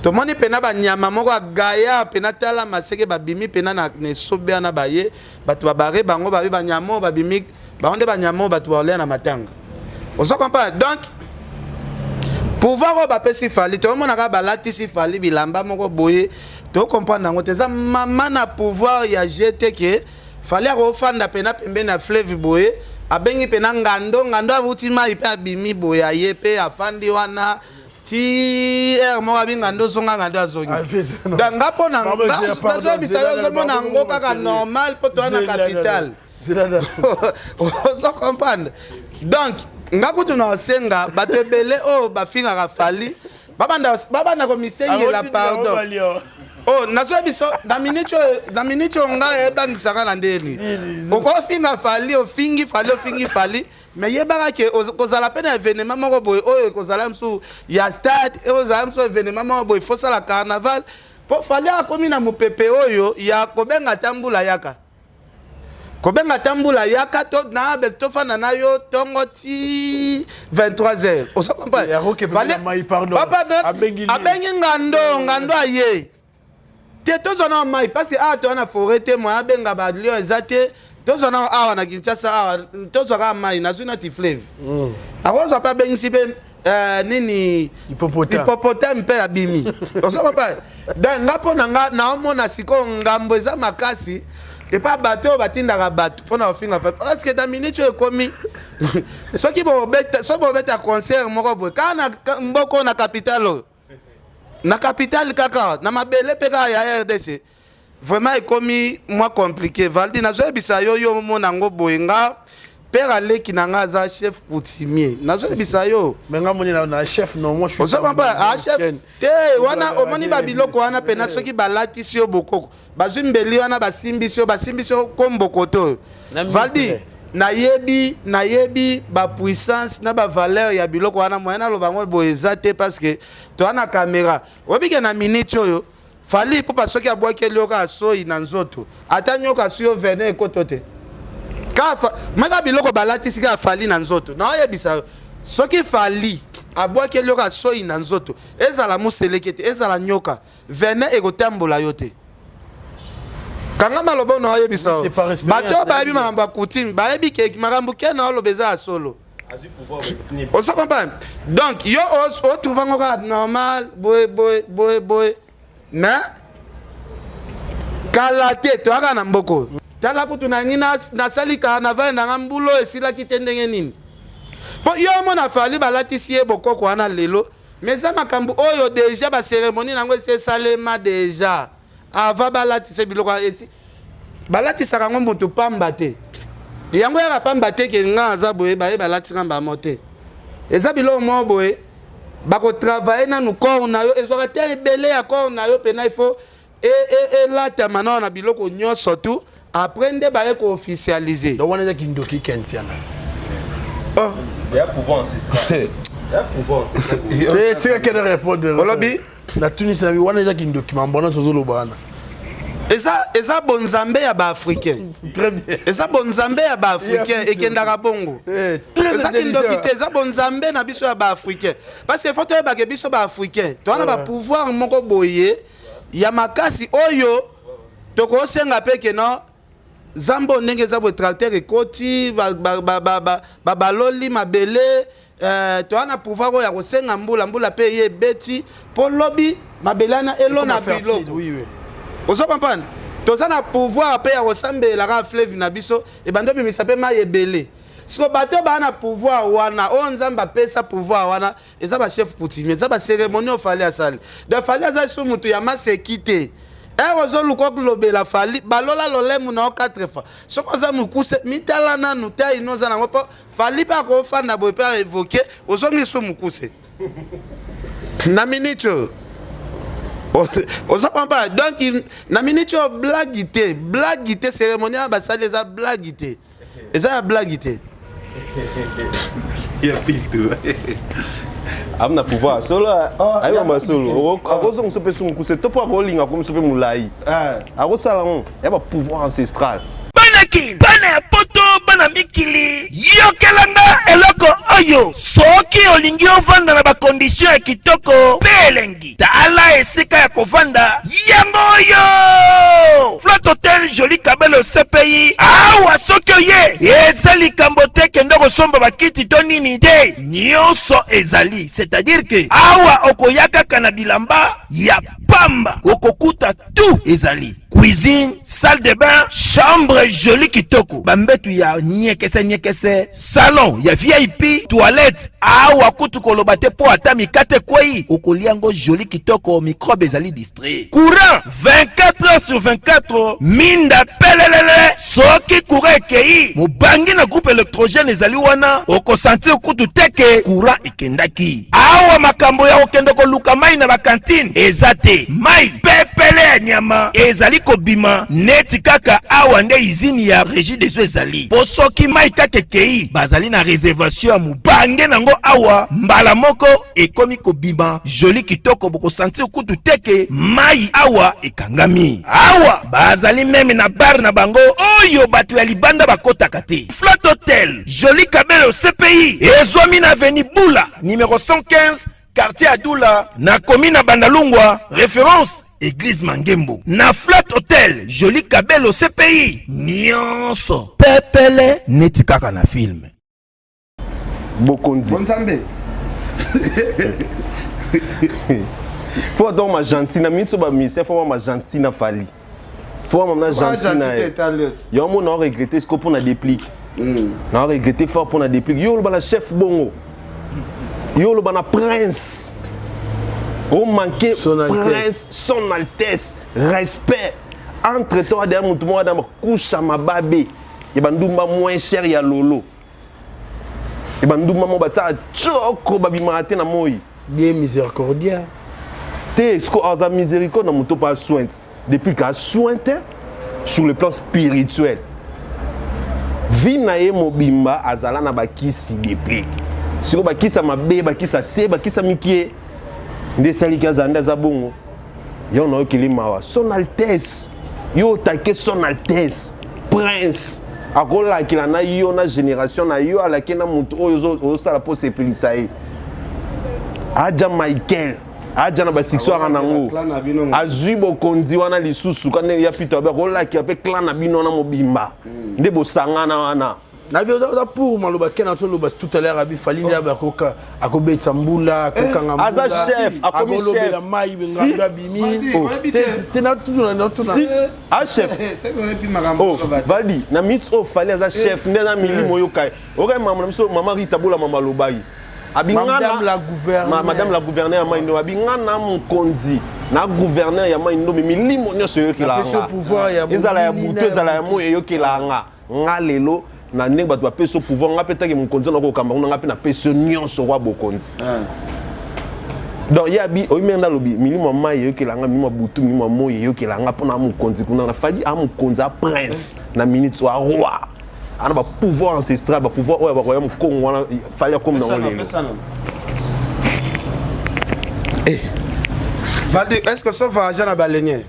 to moni pena banyama moko agaya pena tala maseke babimi pena na nesobea na baye batu babare bango babi banyama babimi baonde banyama batu baolia na matanga on se comprend donc pouvoir ba pesi fali to mona ka balati si fali bilamba moko boye to comprendre ngo teza mama na pouvoir ya jeter que fallait refanda pena pembe na fleuve boye abengi pena ngando avutima ipe abimi boye ayepe afandi wana ti mo abinga ndo zonga ngando azongi danga pona ngazo bisayo zo mona ngo kaka normal po to na capitale on comprendre donc ngakutu na senga batebele o bafinga ka fali babanda ko misenye la pardon oh nazo biso na minicho nga ebangisaka na ndeni okofinga fali ofingi fali mais yebaka ke kozala pena événement moko boy oyo kozala msu ya stade kozala msu événement moko boy fosa la carnaval po fali akomi na mupepe oyo ya kobenga tambula yaka to na besto fana na yo tongo ti 23h on se comprend papa abengi ngando aye te tozona mai parce que to na forêt te moi abenga ba lio ezate tozona awa na Kinshasa awa tozona mai na zuna ti fleuve awoza pa bengi sibe nini hippopotame pe abimi on se comprend donc ngapo na omona siko ngambo eza makasi et pas bateau batindaka bato pona ofinga parce que dans minute ekomi soki bo beta concert moko boy kana mboko na capitale kaka na mabele peka ya RDC vraiment ekomi moins compliqué Valdi na zo bisa yo mona ngo boyenga père aleki nanga za chef coutumier na zo bisa yo menga moni na chef non moi je suis on se comprend chef te wana omoni babiloko wana pena soki balati sio bokoko bazumbeli wana basimbisio kombokoto Valdi nayebi ba puissance na ba valeur ya biloko wana moyena lo bango boezate parce que to ana caméra obike na minute oyo fali po pa soki abwaki lioka asoi na nzoto atanyoka suyo vene ekotote ka maka biloko balati sika fali na nzoto na oyebisa soki fali abwaki lioka asoi na nzoto ezala muselekete ezala nyoka vene ekotambola yote Kanga maloba na oyebi so. C'est pas respecté. Bato ba yebi mamba coutume, ba yebi ke makambu ke na lobeza solo. On se comprend. Donc yo o trouver ngora normal, boy. Mais kalate to aka na mboko. Tala kutu na ngina na salika na va na ngambulo esila kitendenge nini. Po yo mona fali balatisi e bokoko wana lelo. Mais ça makambu oyo déjà ba cérémonie nango c'est salema déjà. Ava balatisi biloko esi. Balatisa kango mutu pamba te. Yango ya pamba te ke nga za boye ba balatisa ngamba mote. Eza biloko mo boye bako travailler na nous corps na yo ezora te belé ya corps na yo pena il faut et là ta maintenant na biloko nyo surtout après nde ba ko officialiser. Donc on est qui ndoki ken piana. Oh, il y a pouvoir ancestral. Tu sais quelle répondre. Olobi na Tunisie on est qui ndoki mambona sozolo bana. Eza bonzambe ya ba africain. Très bien. Eza bonzambe ya ba africain et kendaka bongo. Eza kindokite eza bonzambe na biso ya ba africain. Parce que faut ba ke biso ba africain. To na ba pouvoir moko boye ya makasi oyo to ko senga peke no zambo ndenge za bo tracteur ekoti ba baloli mabele to na pouvoir ya ko senga mbula pe ye beti po lobi mabelana elo na biloko. Oui. Vous comprenez? Tous ça na pouvoir payer au sambe la ra fleuve na biso et bando bi misape ma yebele. Si ko bato ba na pouvoir wana onzamba pesa pouvoir wana eza ba chef coutumier eza ba cérémonie au fallait asali. De fallait asali so mutu ya masekite. Ozo luko lobela fali balola lolemu na 4 fois. So ko za mukuse mitala na nuta inoza na ngopo fali pa ko fa na bo pa évoquer ozo ngiso mukuse. Na minicho on s'en comprend. Donc, na minute blaguité cérémonie ba sali za blaguité. Eza blaguité. Il y a pito. Amna pouvoir solo ayo ma solo. Akozo ngosope sungu se topo akolinga comme sope mulai. Akosala on, ya ba pouvoir ancestral. Banaki, bana poto bana mikili. Yokelanga eloko oyo. Soki olingi ovanda na ba condition ya kitoko belengi. Tala esika ya kovanda yango oyo. Flat Hotel Joli Kabelo CPI. Awa soki oye. Ezali kambote kendo kosomba bakiti to nini te. Nyonso ezali. C'est-à-dire que awa okoyaka kana bilamba ya pamba. Okokuta tout ezali. Cuisine, salle de bain, chambre jolie kitoko. Bambetu ya nyekese, salon ya VIP, toilette. Awa kutu kolobate po ata mikate kwei. Okoliango jolie kitoko, microbe ezali distrait. Courant 24h/24. Minda pelelele. Soki courant kei. Mubangi na groupe électrogène ezali wana. Oko sentir kutu teke courant ekendaki. Awa makambo ya okendoko luka mai na bakantine. Ezate mai pepele nyama ezali kobima neti kaka awa nde izini ya régie des eaux ezali. Po soki mai kake kei bazali na réservation ya mubange nango awa mbala moko ekomi kobima joli kitoko boko sentir kutu teke mai awa ekangami. Awa bazali meme na bar na bango oyo batu ya libanda bakota kate. Flat Hotel Joli Kabelo CPI ezwami na avenue Bula numéro 115 quartier Adoula na commune Bandalungwa référence Église Mangembo. Na Flat Hotel Joli Kabelo CPI nyonso pepele neti kaka na film. Bokondi. bonzambe. Faut donc ma gentille minute ba ministère faut ma gentille na fali. Faut ma gentille na. Yo mo na regretter ce qu'on pour na déplique. Na regretter fort pour na déplique. Yo le bana chef bongo. Yo le bana prince. On manquait prince, son altesse, respect. Entre toi et mon tour dans couche à ma babé. Et bandumba moins cher ya lolo. Et bandumba mo bata choko babi matin na moi. Bien miséricordia. Te ce qu'on a miséricorde dans mon tour pas soin. Depuis qu'à soin sur le plan spirituel. Vinae mobimba azala na bakisi déplique. Si on bakisa mabe, bakisa se, bakisa mikie. Nde salika zanda za bongo yo na okili mawa son altesse yo take son altesse prince akola kila na yo na génération na yo ala kena mutu oyo sala po sepelisa e aja Michael aja na basikso aka nango azwi bokonzi wana lisusu kande ya pito ba kolaki ape clan na bino na mobimba nde bosangana wana na bio za pour maloba kena to loba tout à l'heure abi falini ya bakoka akobetsa mbula akokanga mbula aza chef akomi chef la mai nganga bimi tena tout na si a chef oh vali na mit o fali aza chef nde na milimo yo kai okai mama Rita Bola mama lobai Madame la gouverneure ya maindo abingana mukonzi na gouverneur ya maindo milimo nyonso yokelanga ezala ya butu ezala ya moyo yokelanga nga lelo na ndenge bato bapesa pouvoir nga petaki mukonzi na kokamba nga pe na pesa nyonso kwa bokonzi donc ya bi oyimenda lobi milimo mai yokelanga milimo butu milimo moyo yokelanga pona mukonzi kuna na fali a mukonzi a prince na minute wa roi ana ba pouvoir ancestral ba pouvoir oya ba royaume Congo wana fallait comme dans le eh Valdi, est-ce que ça va agir na baleinier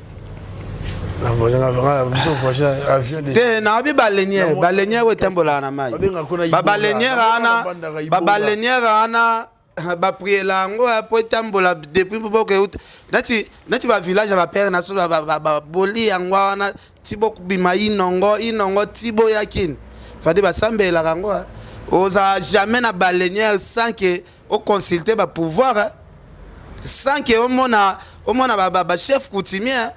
na bi baleinier we tembola na mai ba baleinier ana ba priela ngo po tembola depuis pour que nati ba village ba père na so ba boli yango wana tibo kubima inongo tibo yakini fadi basambela kango oza jamais na baleinière sans que au consulter ba pouvoir sans que au mona ba chef coutumier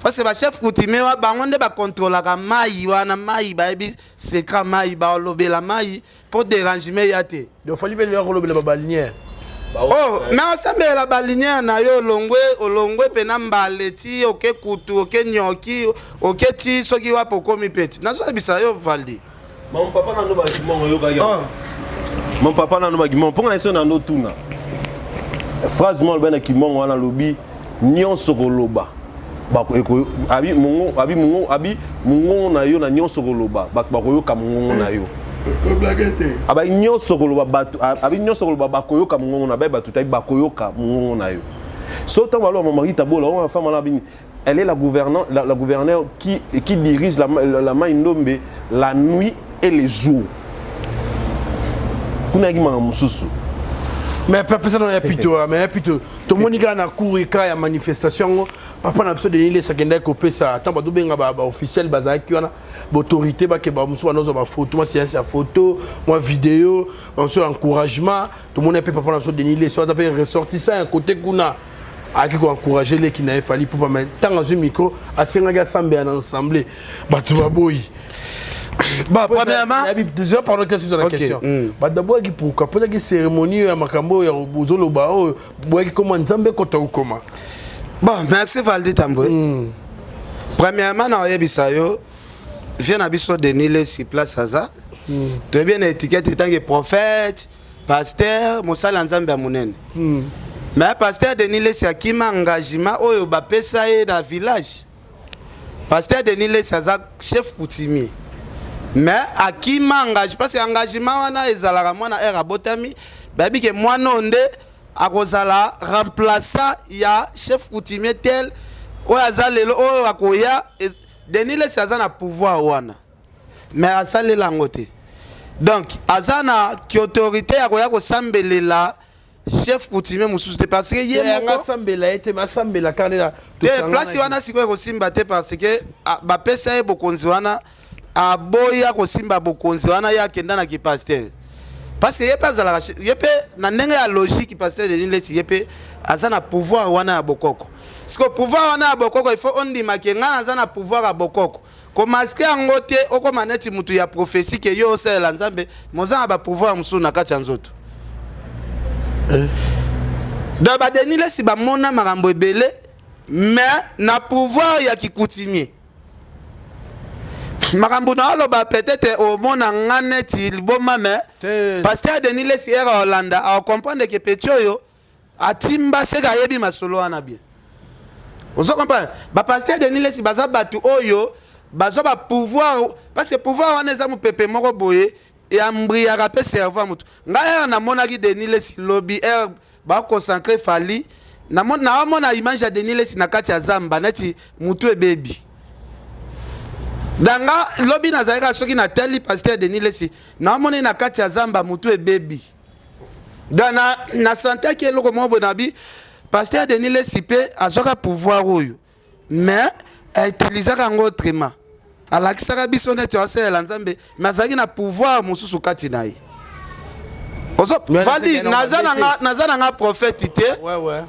parce que ba chef coutumier wa bangonde ba contrôler ka mai wana mai ba bi secret mai ba lobela mai pour dérangement yate donc fali be leur lobela ba baleinière oh mais ensemble la baleinière na yo olongwe pe na mbaleti oke kutu oke nyoki oke ti soki wa pokomi peti na so bisa yo Valdi. Mon papa n'a pas dit mon papa n'a pas dit mon papa n'a pas dit mon phrase moi le qui mon wana lobi nyon sokoloba bako abi mungo na yo na nyon sokoloba bako yo ka mungo na yo aba nyon sokoloba batu abi nyon sokoloba bako yo ka mungo na ba batu tai bako yo ka mungo na yo so tant alors maman Rita Bola on femme la bini elle est la gouverneure qui dirige la Maindombe la nuit et les jours. Mais personne n'a plutôt, mais plutôt. Tout le monde qui a couru et a manifestation, papa n'a pas de l'île, ça qui coupé ça. Tant que bien officiel, bazaki wana, autorité, bah que bah nous sommes dans photo, moi c'est une photo, moi vidéo, on se encouragement. Tout le monde a papa n'a pas de l'île, soit d'après ressorti ça un côté qu'on a qui encourager les qui n'avaient fallu pour pas mettre tant dans un micro à 5 gars ensemble bah tu vas boy bah premièrement déjà pendant que sur la question bah d'abord qui pourquoi pour la cérémonie à makambo ya bozolo ba o boy qui comment nzambe kota ou comment bon merci Valdi Tambwe premièrement na yebisa yo vient na biso Denis si place ça très bien étiquette tant que prophète pasteur mosala nzambe ya munene mais pasteur Denis Lesi akima engagement oyo ba pesa e na village pasteur Denis Lesi aza chef coutumier mais akima engagement parce que engagement wana ezalaka mwana era botami ba bi ke mwana onde akozala remplaçant ya chef coutumier tel oyo azalelo oyo akoya Denis Lesi aza na pouvoir wana mais asalela ngote donc azana ki autorité akoya ko sambelela chef coutumier mususu te parce que ye moko sambela ete masambela kanela to place wana siko ko simba te parce que ba pesa e bokonzi wana aboya ko simba bokonzi wana ya kenda na ki pasteur parce que ye pas la ye pe na ndenge ya logique pasteur de Lesi ye pe azana pouvoir wana ya bokoko siko pouvoir wana ya bokoko il faut on dit makenga azana pouvoir ya bokoko ko masque yango te oko maneti mutu ya prophétie ke yo sela nzambe mozana ba pouvoir musu na kati ya nzoto. Donc ba Denis Lesi ba mona marambo ebele mais na pouvoir ya kikutimier marambo na aloba peut-être au mona nganeti liboma mais parce que Denis Lesi era Hollanda a comprendre que petioyo atimba seka yebi masolo wana bien on se comprend ba pasteur Denis Lesi baza batu oyo baza ba pouvoir parce que pouvoir wana za mu pepe moko boye et ambria rapé cerveau mutu ngaya na mona ki Denis Lesi lobby ba consacrer fali na mona image ya Denis Lesi na kati ya zamba neti mutu e baby danga lobby na zaika soki na teli pasteur Denis Lesi na mona na kati ya zamba mutu e baby dana na santé ke loko mo bonabi Pasteur Denis Lesipe a un pouvoir, mais il utilise un autrement. Alakisaka biso neti wasela nzambe mazaki na pouvoir mususu kati na ye. Ozo vali nazana nga prophète te.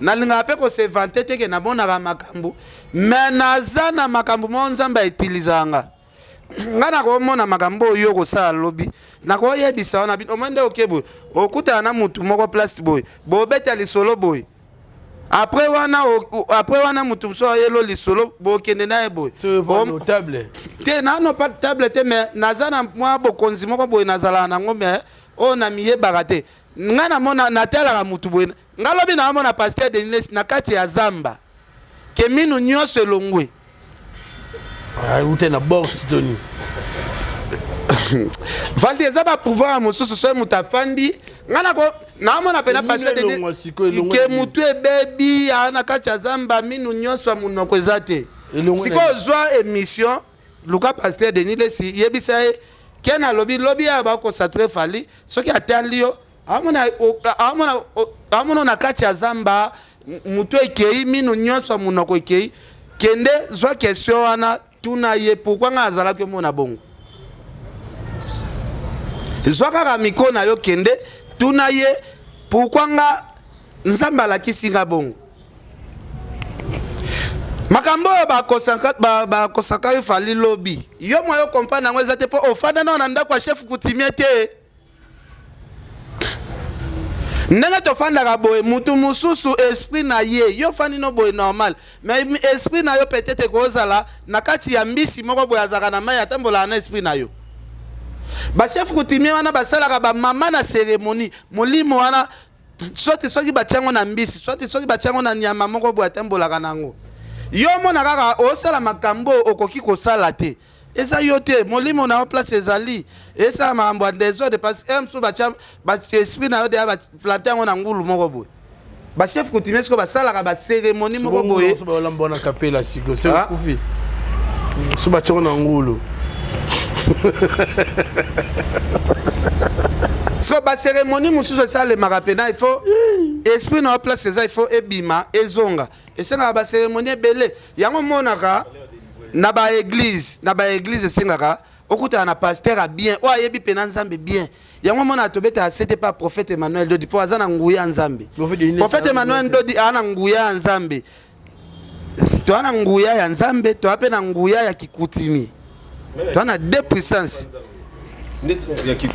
Na linga pe ko se vanter te ke na bona ba makambu. Mais nazana makambu mo nzambe utilizanga. Ngana ko mona makambo yo ko sa lobby. Na ko yebisa wana bi omende okebo. Okuta na mutu moko place boy. Bo beta li solo boy. Après wana mutu so yelo li solo bo kende na boy. Bon table. Te na no pas table te mais nazana mwa bo konzi moko boy nazala na ngome o na miye bagate. Ngana mona na tela ka mutu boy. Ngalobi na mona pasteur de Niles na kati ya Zamba. Ke minu nyonso elongwe. Ah ute na box Tony. Valdi ezaba pouvoir mususu so mutafandi. Ngana ko na mona pena pasteur de Niles. Ke mutu ebebi ana kati ya Zamba minu nyonso munoko ezate. Siko zwa émission Luka pasteur de Niles yebisa kena lobby ya ba ko satre fali soki atali yo amona na kati ya Zamba mutu ekei minu nyonso munoko ekei kende zwa question wana tuna ye pourquoi nga azala ke mona bongo zwa kaka miko na yo kende tuna ye pourquoi nga nzamba la kisinga bongo makambo ba kosaka yo fali lobby yo moyo comprendre ngo ezate po ofanda na ndako kwa chef kutimie te ndenge tofandaka boye mutu mususu esprit na ye yo fandi no boye normal mais esprit na yo peut-être kozala na kati ya mbisi moko boye azaka na mai atambola na esprit na yo ba chef kutimie wana basalaka ba mama na cérémonie molimo wana soki batiango na mbisi soki batiango na nyama moko boye atambola nango yo mona kaka osala makambo okoki kosala te eza yo te molimo na place ezali esa makambo désordre parce que mso ba esprit na yo de ba planter ngo na ngulu moko boye ba chef coutumier ko basalaka ba cérémonie moko boye so ba lambona kapela siko se kufi so ba tshona ngulu so ba cérémonie mususu ça le marapena il faut esprit na place eza il faut ebima ezonga esenga ba cérémonie belé yango monaka na ba église sengaka okuta na pasteur a bien o ayebi pena nzambe bien yango mona tobeta c'était pas prophète Emmanuel Dodi po azana nguya nzambe prophète Emmanuel Dodi ana nguya nzambe to ana nguya ya nzambe to apena nguya ya kikutimi to ana deux puissances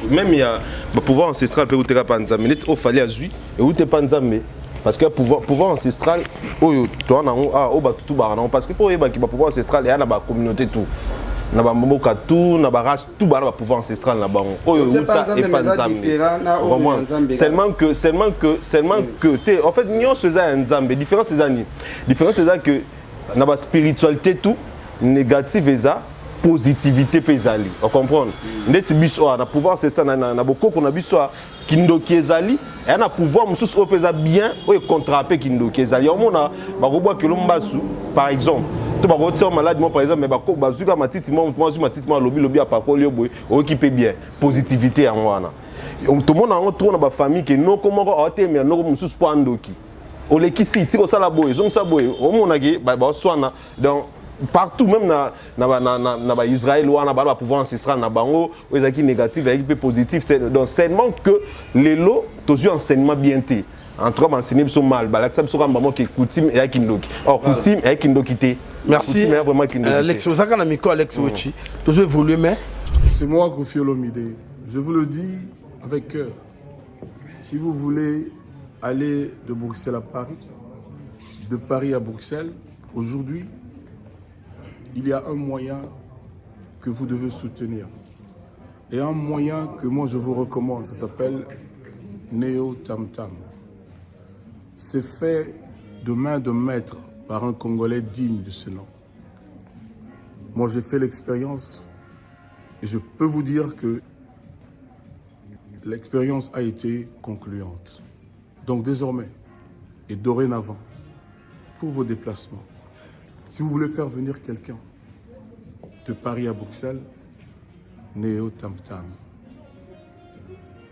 même il y a le pouvoir ancestral peut être pas nzambe net au fallait azui et ou te pas nzambe parce que pouvoir ancestral oyo to ana o ba tout ba parce que faut yeba ki ba pouvoir ancestral et ana ba communauté tout na ba mboka tout na ba race tout ba pouvoir ancestral na bango oyo uta et pas nzambe seulement que te en fait nyo seza nzambe différence c'est que na ba spiritualité tout négative eza positivité pesali on comprend net biso na pouvoir c'est ça na bokoko na biso kindoki ezali et na pouvoir mususu o pesa bien o contraper kindoki ezali on a ba robwa kilombasu par exemple to ba roteur malade moi par exemple mais ba ko bazuka matiti moi matiti moi lobby apakoli yo boy o équipe bien positivité en wana tout monde en trop na ba famille que non comment o te mais non mususu po andoki o lekisi tiko sala boy zong sa boy o mona ke ba swana donc partout même na Israël ou na ba pouvoir ancestral na bango ou ezaki négatif et positif donc seulement que les lots tous enseignement bien té en trois enseigner so mal ba la ça so kamba mo ki coutume et kindoki or coutume et kindoki té merci Alex Osaka na miko Alex Wechi tous évoluer mais c'est moi Kofi Olomide je vous le dis avec cœur si vous voulez aller de Bruxelles à Paris de Paris à Bruxelles aujourd'hui il y a un moyen que vous devez soutenir. Et un moyen que moi je vous recommande, ça s'appelle Neo Tam Tam. C'est fait de main de maître par un Congolais digne de ce nom. Moi j'ai fait l'expérience et je peux vous dire que l'expérience a été concluante. Donc désormais et dorénavant, pour vos déplacements, si vous voulez faire venir quelqu'un de Paris à Bruxelles, Neo Tam Tam.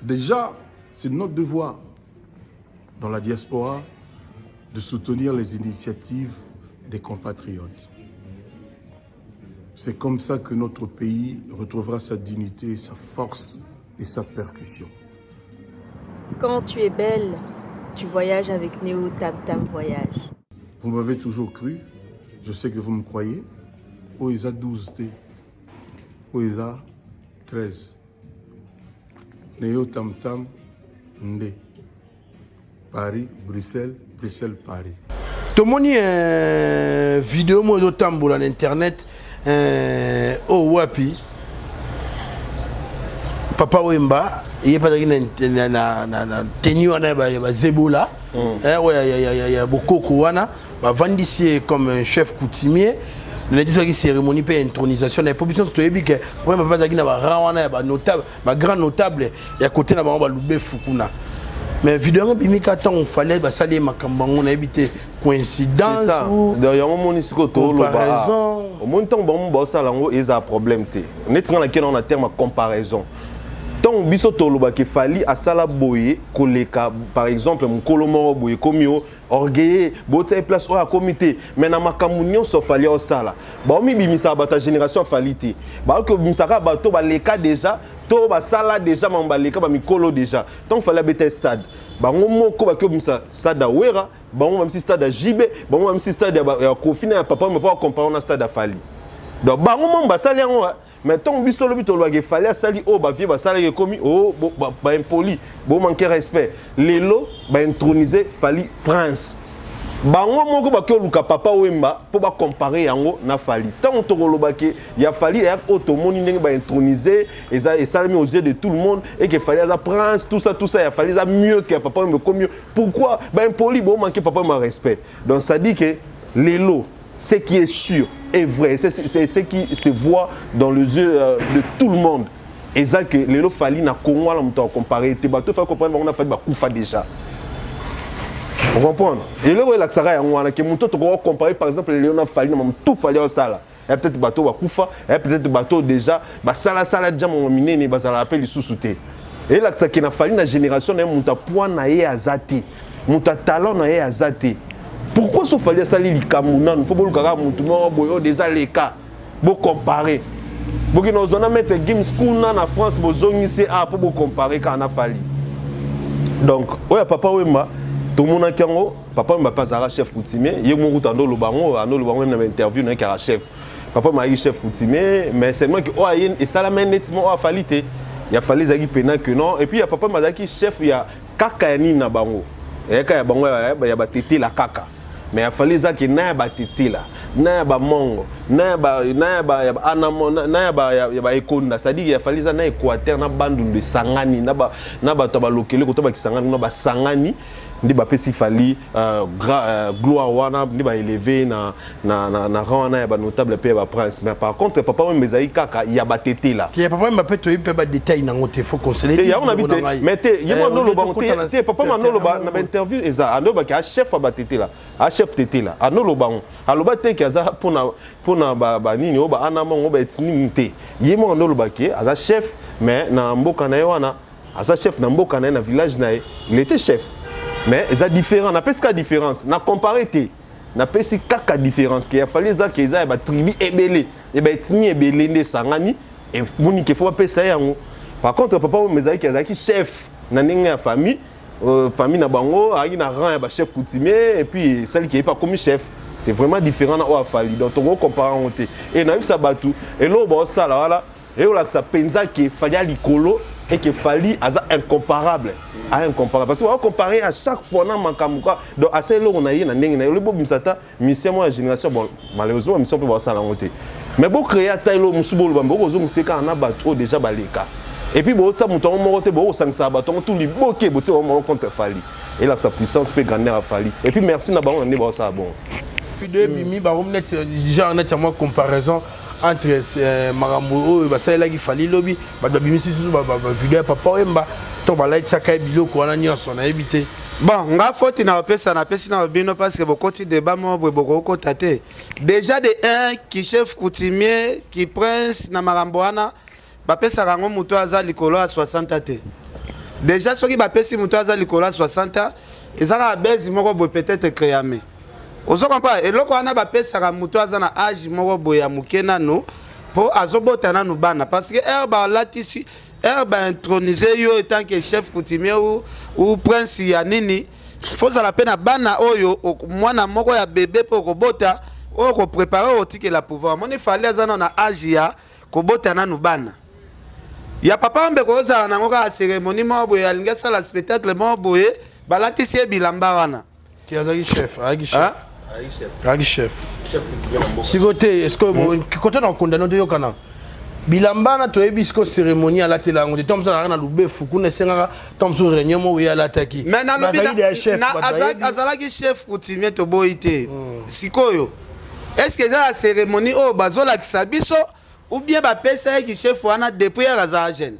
Déjà, c'est notre devoir dans la diaspora de soutenir les initiatives des compatriotes. C'est comme ça que notre pays retrouvera sa dignité, sa force et sa percussion. Quand tu es belle, tu voyages avec Néo Tam Tam Voyage. Vous m'avez toujours cru, je sais que vous me croyez. Oisa 12T, Oisa 13. Néo Tam Tam Ndé. Paris, Bruxelles, Bruxelles, Paris. Tomoni vidéo mo zo tambola na internet oh wapi Papa Wemba il pas na tenue wana ba zebola ya bokoko wana ba vandisi comme un chef coutumier le dit que cérémonie pe intronisation na population to yebike Wemba pas na ba rawana ba notable ba grand notable ya côté na ba lube fukuna. Mais vidéo bimika tant on fallait ba saler makambango na éviter coïncidence ou derrière mon nisiko to lo ba au moins tant bon ba ça lango ils a problème té netinga na kena on a terme comparaison tant biso to lo ba ke fali a sala boye koleka par exemple mon kolomo boye komio orgueil bote place au comité mais na makamunyo so fali au sala ba mi bimisa ba ta génération falité ba ko bimisa ka ba to ba leka déjà to ba sala déjà mambaleka ba mikolo déjà donc fallait bete stade bango moko ba ko bimsa stade wera bango même si stade jibe bango même si stade ya kofina ya papa me pas comparer na stade fali donc bango mamba sali yango mais ton biso lobi to loage fali sali o ba vie ba sala ye komi o ba impoli bo manquer respect lelo ba introniser fali prince bango moko ba ko luka papa Wemba pour ba comparer yango na fali tant to kolobake ya fali ya otomoni ndenge ba introniser et ça mis aux yeux de tout le monde et que fali ça prince tout ça ya fali ça mieux que papa Wemba comme mieux pourquoi ba impoli bo manquer papa Wemba respect donc ça dit que lelo ce qui est sûr est vrai c'est ce qui se voit dans les yeux de tout le monde et ça que lelo fali na Congo la muto comparer te bato fa comprendre on a fait ba kufa déjà. Vous comprenez? Et là où il y a que mon taux comparer par exemple les Léonard Fali, tout fallait au sala. Il y a peut-être bateau à Koufa, il y a peut-être bateau déjà, sala déjà mon miné ne va appelle les sous-soutés. Et là ça qui n'a fallu la génération n'a mon point naé azati, mon talent naé azati. Pourquoi ce fallait salir les Camerounais? Il faut que mon tout monde déjà les cas, pour comparer. Pour que nous on mettre game school en France, pour zongiser pour comparer quand on a fallu. Donc, ouais papa Wemba. Tout le monde a dit papa m'a pas un chef coutumier. Il y a un route en Olobango même dans l'interview n'a qu'un chef. Papa m'a dit chef coutumier, mais c'est moi qui et ça la main nettement a fallu té. Il a fallu zaki pena que non. Et puis il y a papa m'a dit chef il y a kaka ni na bango. Et quand il y a bango il y a batete la kaka. Mais il a fallu zaki na batete là. Na ba mongo, na ba anamo, na ba ekonda. Ça dit il a fallu ça na Équateur na bandu de sangani na ba to ba lokele ko to ba kisangani na ba sangani. Ndi ba pesi fali gloire wana ndi ba élevé na rang na ba notable pe ba prince mais par contre papa même bezai kaka ya batete là ti papa même peut to ba détail na ngote faut conseiller ya on habite mais te yebo no lo ba te papa ma no lo ba na interview eza ando ba ka chef ba batete là a chef tete là ano lo ba aloba te ki aza pona ba nini o ba anama ngo ba etini te yemo no lo ba ki aza chef mais na mboka na wana aza chef na mboka na village na il était chef. Mais c'est différent, on a pas ce différence. On a comparé, on a pas ce cas différence. Il a fallu que les tribu ébélé, les ethnies ébélé de Sangani et mon il faut pas ça. Par contre, papa me dit qu'il est chef dans la famille, famille na bango, il a rang chef coutumier et puis celle qui est pas comme chef. C'est vraiment différent au Afali. Donc on compare on et on a vu ça batou et là bon ça là voilà et on a ça penza qui fallait l'icolo et qu'il fallait incomparable. Incomparable. Parce qu'on va comparer à chaque fois dans Makamuka. Donc, à ce on a eu le beau Misata, mission moi génération, bon, malheureusement, mission peut voir ça à la montée. Mais bon, créer à taille, Moussoubo, beaucoup de choses, on a battu déjà baleka. Et puis, bon, ça, mon temps, on a bon, ça, ça, bâton, tout les beaux qui est on contre Fali. Et là, sa puissance peut grandir à Fali. Et puis, merci, n'a pas on est ça bon. Puis, deux, Bimi, bah, on est déjà en entièrement comparaison. Entre Marambo et Bassaïla qui fallait lobby, Badabimi si sous vidéo papa Wemba, ton balai tsakai bilo quoi na nyonso na éviter. Bon, nga faute na pesa na pesi na bino parce que beaucoup de débat mo beaucoup tate. Déjà de un qui chef coutumier, qui prince na Maramboana, ba pesa rango muto aza likolo à 60 ate. Déjà ce qui ba pesi muto aza likolo à 60, ezaka base moko boye peut-être créame ozo comprendre eloko wana bapesaka moto aza na age moko boye ya moke nano po azobota nanu bana parce que herba latisi herba intronisé yo etant que chef coutumier ou prince ya nini faut ça la peine à bana oyo mwana moko ya bébé po kobota oyo ko préparer otike la pouvoir moni fallait azana na age ya kobota nanu bana ya papa mbe ko za na ngoka cérémonie mo boye alinga sala spectacle mo boye balatisi bilamba wana qui azaki chef agi chef si côté est-ce que côté na condamné de yokana bilamba na toyebi siko cérémonie à la télé on dit tom ça na lube fuku na senga tom so réunion mo ya lataki mais na lobina na azalaki chef coutumier to boité sikoyo est-ce que la cérémonie oh bazola kisabiso ou bien ba pesa ki chef wana depuis ya jeune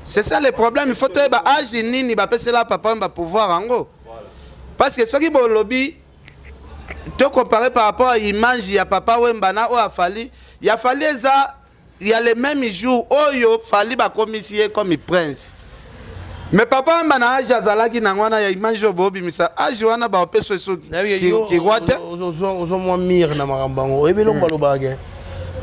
c'est ça le problème il faut to ba age nini ba pesa la papa ba pouvoir ango parce que soki bo lobby te comparer par rapport à l'image ya papa Wembana ou a fallu ça il y a les mêmes jours où il fallait ba commissaire comme prince mais papa Wembana age azalaki na ngwana ya image bobi misa age wana ba peso qui rote ozo mo mire na marambango ebelo balobage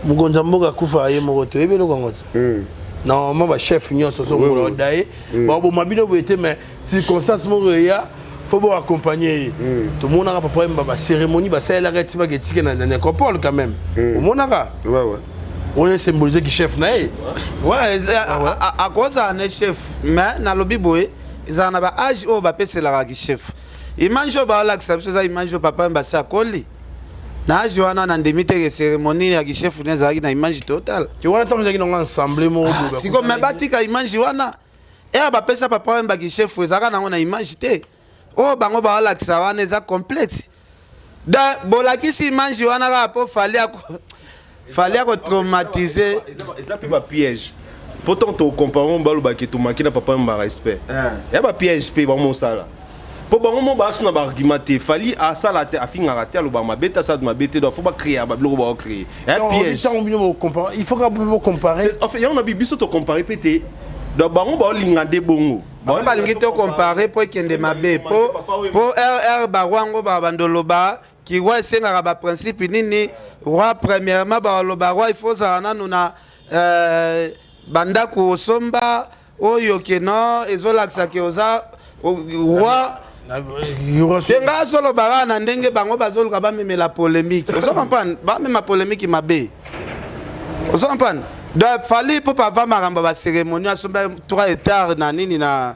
mugonza mboga kufa ye moto ebelo kangoto normalement ba chef nyonso so mo daye ba bo mabino bo été mais circonstance mo ya faut bien accompagner tout le monde a pas ba cérémonie ba ça la rete ba getike na nécropole quand même au monde ouais on est symbolisé qui chef na ouais à cause un chef mais na lobby boy ils en ba âge au ba pese la ki chef image ba la ça image papa ba ça koli na âge wana na ndemite cérémonie ya ki chef neza na image total tu wana tant que ensemble mo si comme batika image wana et ba pesa papa ba ki chef ezaka na na image te oh bango ba la ça wana eza complexe da bolakisi image wana ka po fallait traumatiser ça peut pas piège pourtant to comparons balo ba ki to makina papa mba respect ya ba piège pe ba mo sala po bango mo ba suna ba argumenter fallait à sala te afinga rater lo ba mabeta ça de mabete do faut pas créer ba bloko ba créer un piège il faut qu'on comparer en fait on a biso to comparer pété do bango ba linga de bongo ba lingi to comparer po kende mabe po ba wango ba bandoloba qui ouais senga ba principe nini roi premièrement ba loba roi il faut ça na banda ko somba oyo keno ezolakisa ke oza roi tenga solo bara na ndenge bango bazoluka ba memela polémique ozo comprendre ba même polémique mabe ozo comprendre donc fallait pour pas avoir maramba ba cérémonie asomba 3 hectares na nini na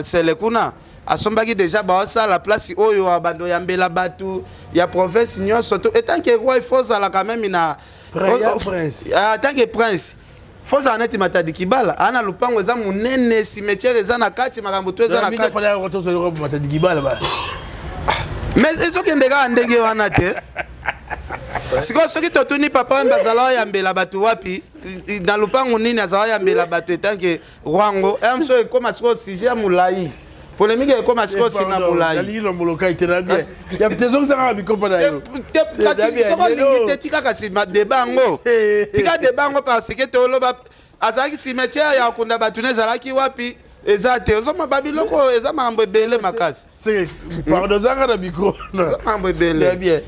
selekuna asombaki déjà ba ça la place oyo abando yambela batu ya province nyonso to etant que roi il faut ça la quand même na prince tant que prince faut ça net matadi kibala ana lupango za munene cimetière za na kati makambo to za na kati fallait retourner sur le matadi kibala ba mais eso kendeka ndenge wana te siko soki totuni papa mbazala yambela batu wapi na lupango nini azala yambela batu etant que rwango emso ekoma siko sujet mulai polémique est comme asiko singa mulai ali lo moloka itena bien ya ptezo ça bi comprendre yo kasi soko limite tika kasi débat ngo tika débat ngo parce que to loba azaki cimetière ya kunda batune zalaki wapi ezate ozoma babiloko eza mambo ebele makasi c'est pardon ça na micro eza mambo ebele bien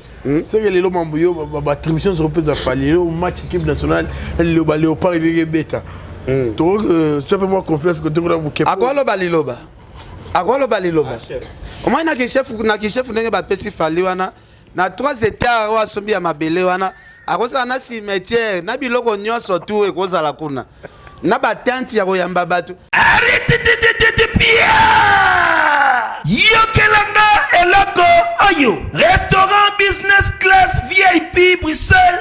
c'est que les mambo yo ba attribution sur peut fallir au match équipe nationale le ba léopard et beta donc ça fait moi confiance que tu vas vous kepo akolo baliloba agolo baliloba au moins na ki chef ndenge ba pesi fali wana na 3 hectares wa sombi ya mabele wana akosa na cimetière na biloko nyonso tu ekozala kuna na ba tente ya koyamba batu arrête pia yokelanga eloko oyo restaurant business class VIP Bruxelles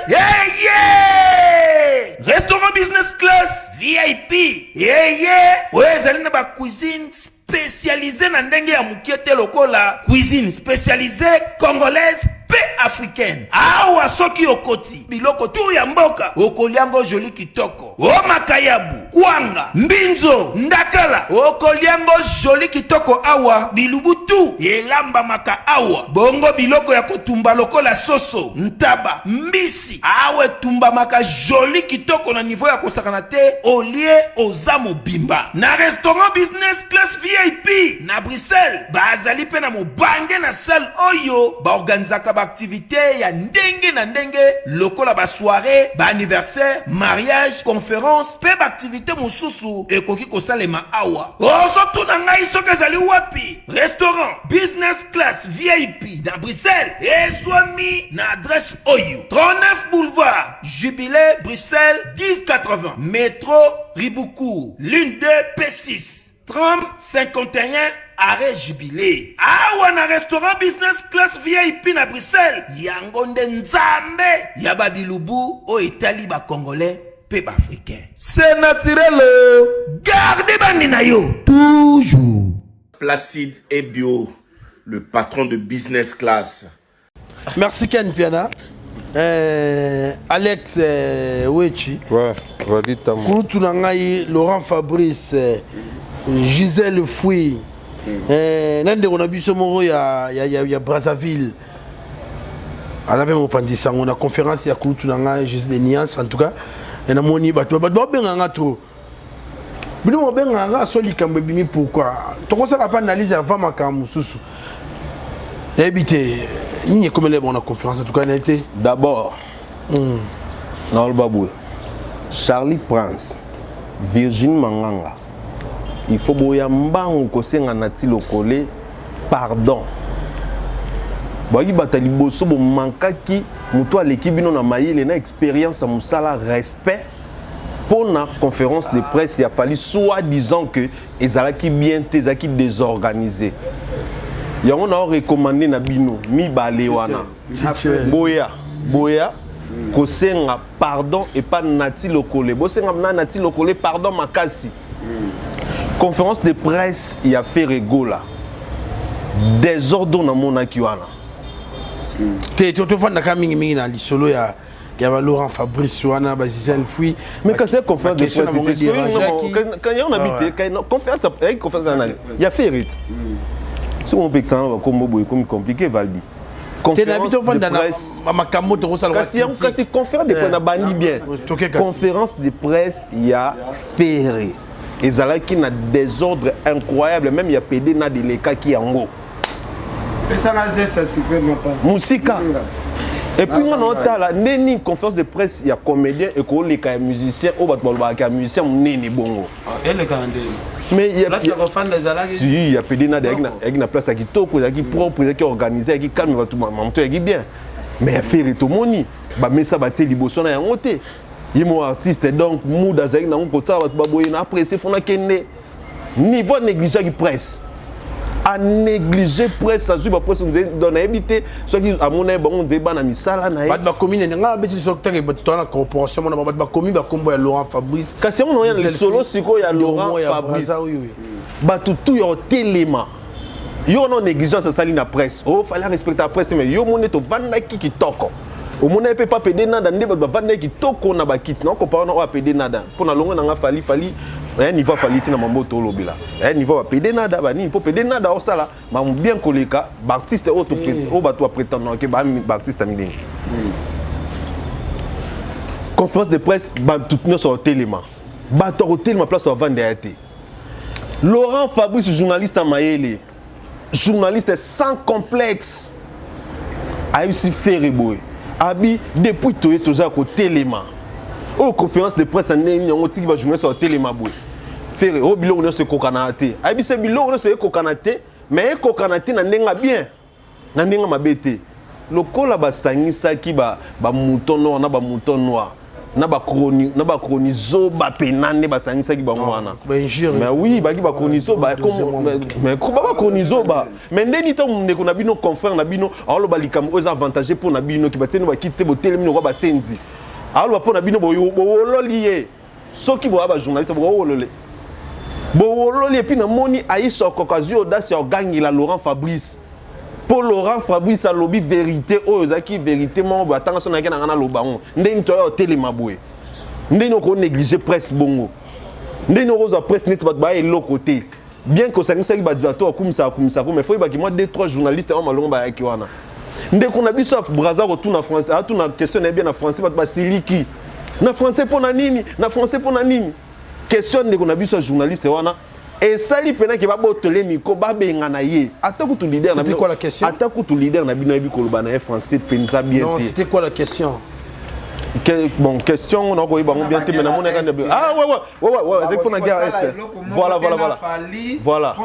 restaurant business class VIP ezali na ba cuisine spécialisée na ndenge ya mukiete lokola cuisine spécialisée congolaise pe africaine. Awa soki okoti biloko tu ya mboka okoliango joli kitoko. O makayabu, kwanga, mbinzo, ndakala okoliango joli kitoko awa bilubutu elamba maka awa. Bongo biloko ya kotumba lokola soso, ntaba, mbisi awe tumba maka joli kitoko na niveau ya kosakana te olie ozamo bimba. Na restaurant business class VIP na Bruxelles bazali pe na mobange na salle oyo ba organizaka ba activité ya ndenge na ndenge lokola ba soirée, ba anniversaire, mariage, conférence pe ba activité mosusu ekoki kosalema awa. Ozo tuna ngai soki ezali wapi? Restaurant business class VIP na Bruxelles ezwami na adresse oyo 39 boulevard Jubilé Bruxelles 1080 métro Riboucourt l'une de P6 30 51 arrêt Jubilé. Awa na restaurant business class VIP na Bruxelles yango nde nzambe ya babilubu o etali ba congolais pe ba africain. C'est naturel. Gardez bandi na yo toujours. Placide et Bio, le patron de business class. Merci Ken Piana. Alex Wechi. Ouais, Valdi Tambo. Koutou Nangaï, Laurent Fabrice, Gisèle Fouy. Nande on a vu ce mot il y a Brazzaville. On a même ça, on a conférence il y a Koutou Nangaï, Gisèle Niance en tout cas. Et na moni bato benga trop. Bino benga soli kambe bimi pourquoi? To ça pas analyse avant makamou susu. Éviter ni comme les bonnes conférences en tout cas n'a été. D'abord, Naol Baboué, Charlie Prince, Virginie Manganga. Il faut boyamba ngosenga nati lokole pardon. Boyi batali boso bo mankaki muto aleki bino na mayele na expérience à musala respect pour la conférence de presse il a fallu soi-disant que ezalaki bien ezalaki désorganisé. Il y a recommandé na bino mi balewana boya kosenga pardon et pas nati lokole bosenga na nati lokole pardon makasi. Conférence de presse il a fait rigola désordre na monaki wana te fanda ka mingi na lisolo ya Laurent Fabrice wana ba Gisèle Fouy mais quand c'est conférence de presse quand y a on habité quand conférence il y a fait rite si on peut que ça va comme compliqué Valdi conférence de presse makambo to sala kasi conférence de presse na bandi bien conférence de presse il y a ferré ezalaki na désordre incroyable même il y a PD na de leka ki yango Musika. Et puis on a la neni conférence de presse il y a comédien et ko leka musicien au batbalba musicien neni bongo. Mais il y a fan des alages. Si il y a PD na avec na place qui toko qui propre qui organisé qui calme ba tout mamto qui bien. Mais faire to moni ba mesa ba te liboso na yango te. Yimo artiste donc mood azaki na ngota ba baboye na apprécier fona kende niveau négligé qui presse. À négliger presse azui ba presse on a évité ceux qui à mon avis bon débat na misala na ba commune nga beti sokta ke bato na corporation na ba commune ba kombo ya Laurent Fabrice kasi on a le solo siko ya Laurent Fabrice ba tout yo téléma yo non négligence ça na presse oh fallait respecter la presse mais yo moneto vanda ki toko au monde peut pas péder nada ndé ba vanda ki toko na ba kit na ko pa na péder nada pour na longo na fali un niveau faliti na mamboto lobila un niveau va péder nada ba ni pour péder nada au sala ma bien koleka ba artiste auto au ba toi prétendant que ba artiste amiding conférence de presse ba tout nos sur téléma ba to téléma place au vendre été Laurent Fabrice journaliste à Mayele journaliste sans complexe a aussi fait reboy abi depuis toza ko téléma aux conférences de presse en on va jouer sur téléma boy faire au biloko ne se kokanate abi se biloko ne se kokanate mais kokanate na ndenga bien na ndenga mabete lokola basangisa ki ba mouton noir na ba mouton noir na ba chronizo ba penane basangisa ki ba mwana mais oui ba ki ba chronizo ba mais ko ba chronizo ba mais ndeni to ndeko na bino confrère na bino alo ba likam aux avantagés pour na bino ki ba teno ba kite bo télémino ko ba senzi alo ba na bino bo lolié soki bo ba journaliste bo wolole bo lolié puis na moni aïssa occasion audace ya gangi la Laurent Fabrice Pour Laurent Fabrice a lobby vérité oh zaki vérité mon batanga son na ngana lobango ndeni to hôtel maboué ndeni ko négliger presse bongo ndeni ko presse net bat ba elo côté bien que ça ngisa ba bato comme ça mais faut ba ki moi 2-3 journalistes en malongo ba ki wana ndeko na biso braza retourne en français a tout na question bien en français ba siliki na français pour na nini na français pour na nini question ndeko na biso journaliste wana. Et ça, il y a un botelé miko ba bengana ye. Attaque tout leader na. C'était quoi la question? Attaque tout leader na bino ebi kolobana français penza bien. Non, c'était quoi la question? Bon, question on a ko ba bien te mais na mona ka ne. Ah ouais, c'est pour la guerre est. Voilà. Voilà.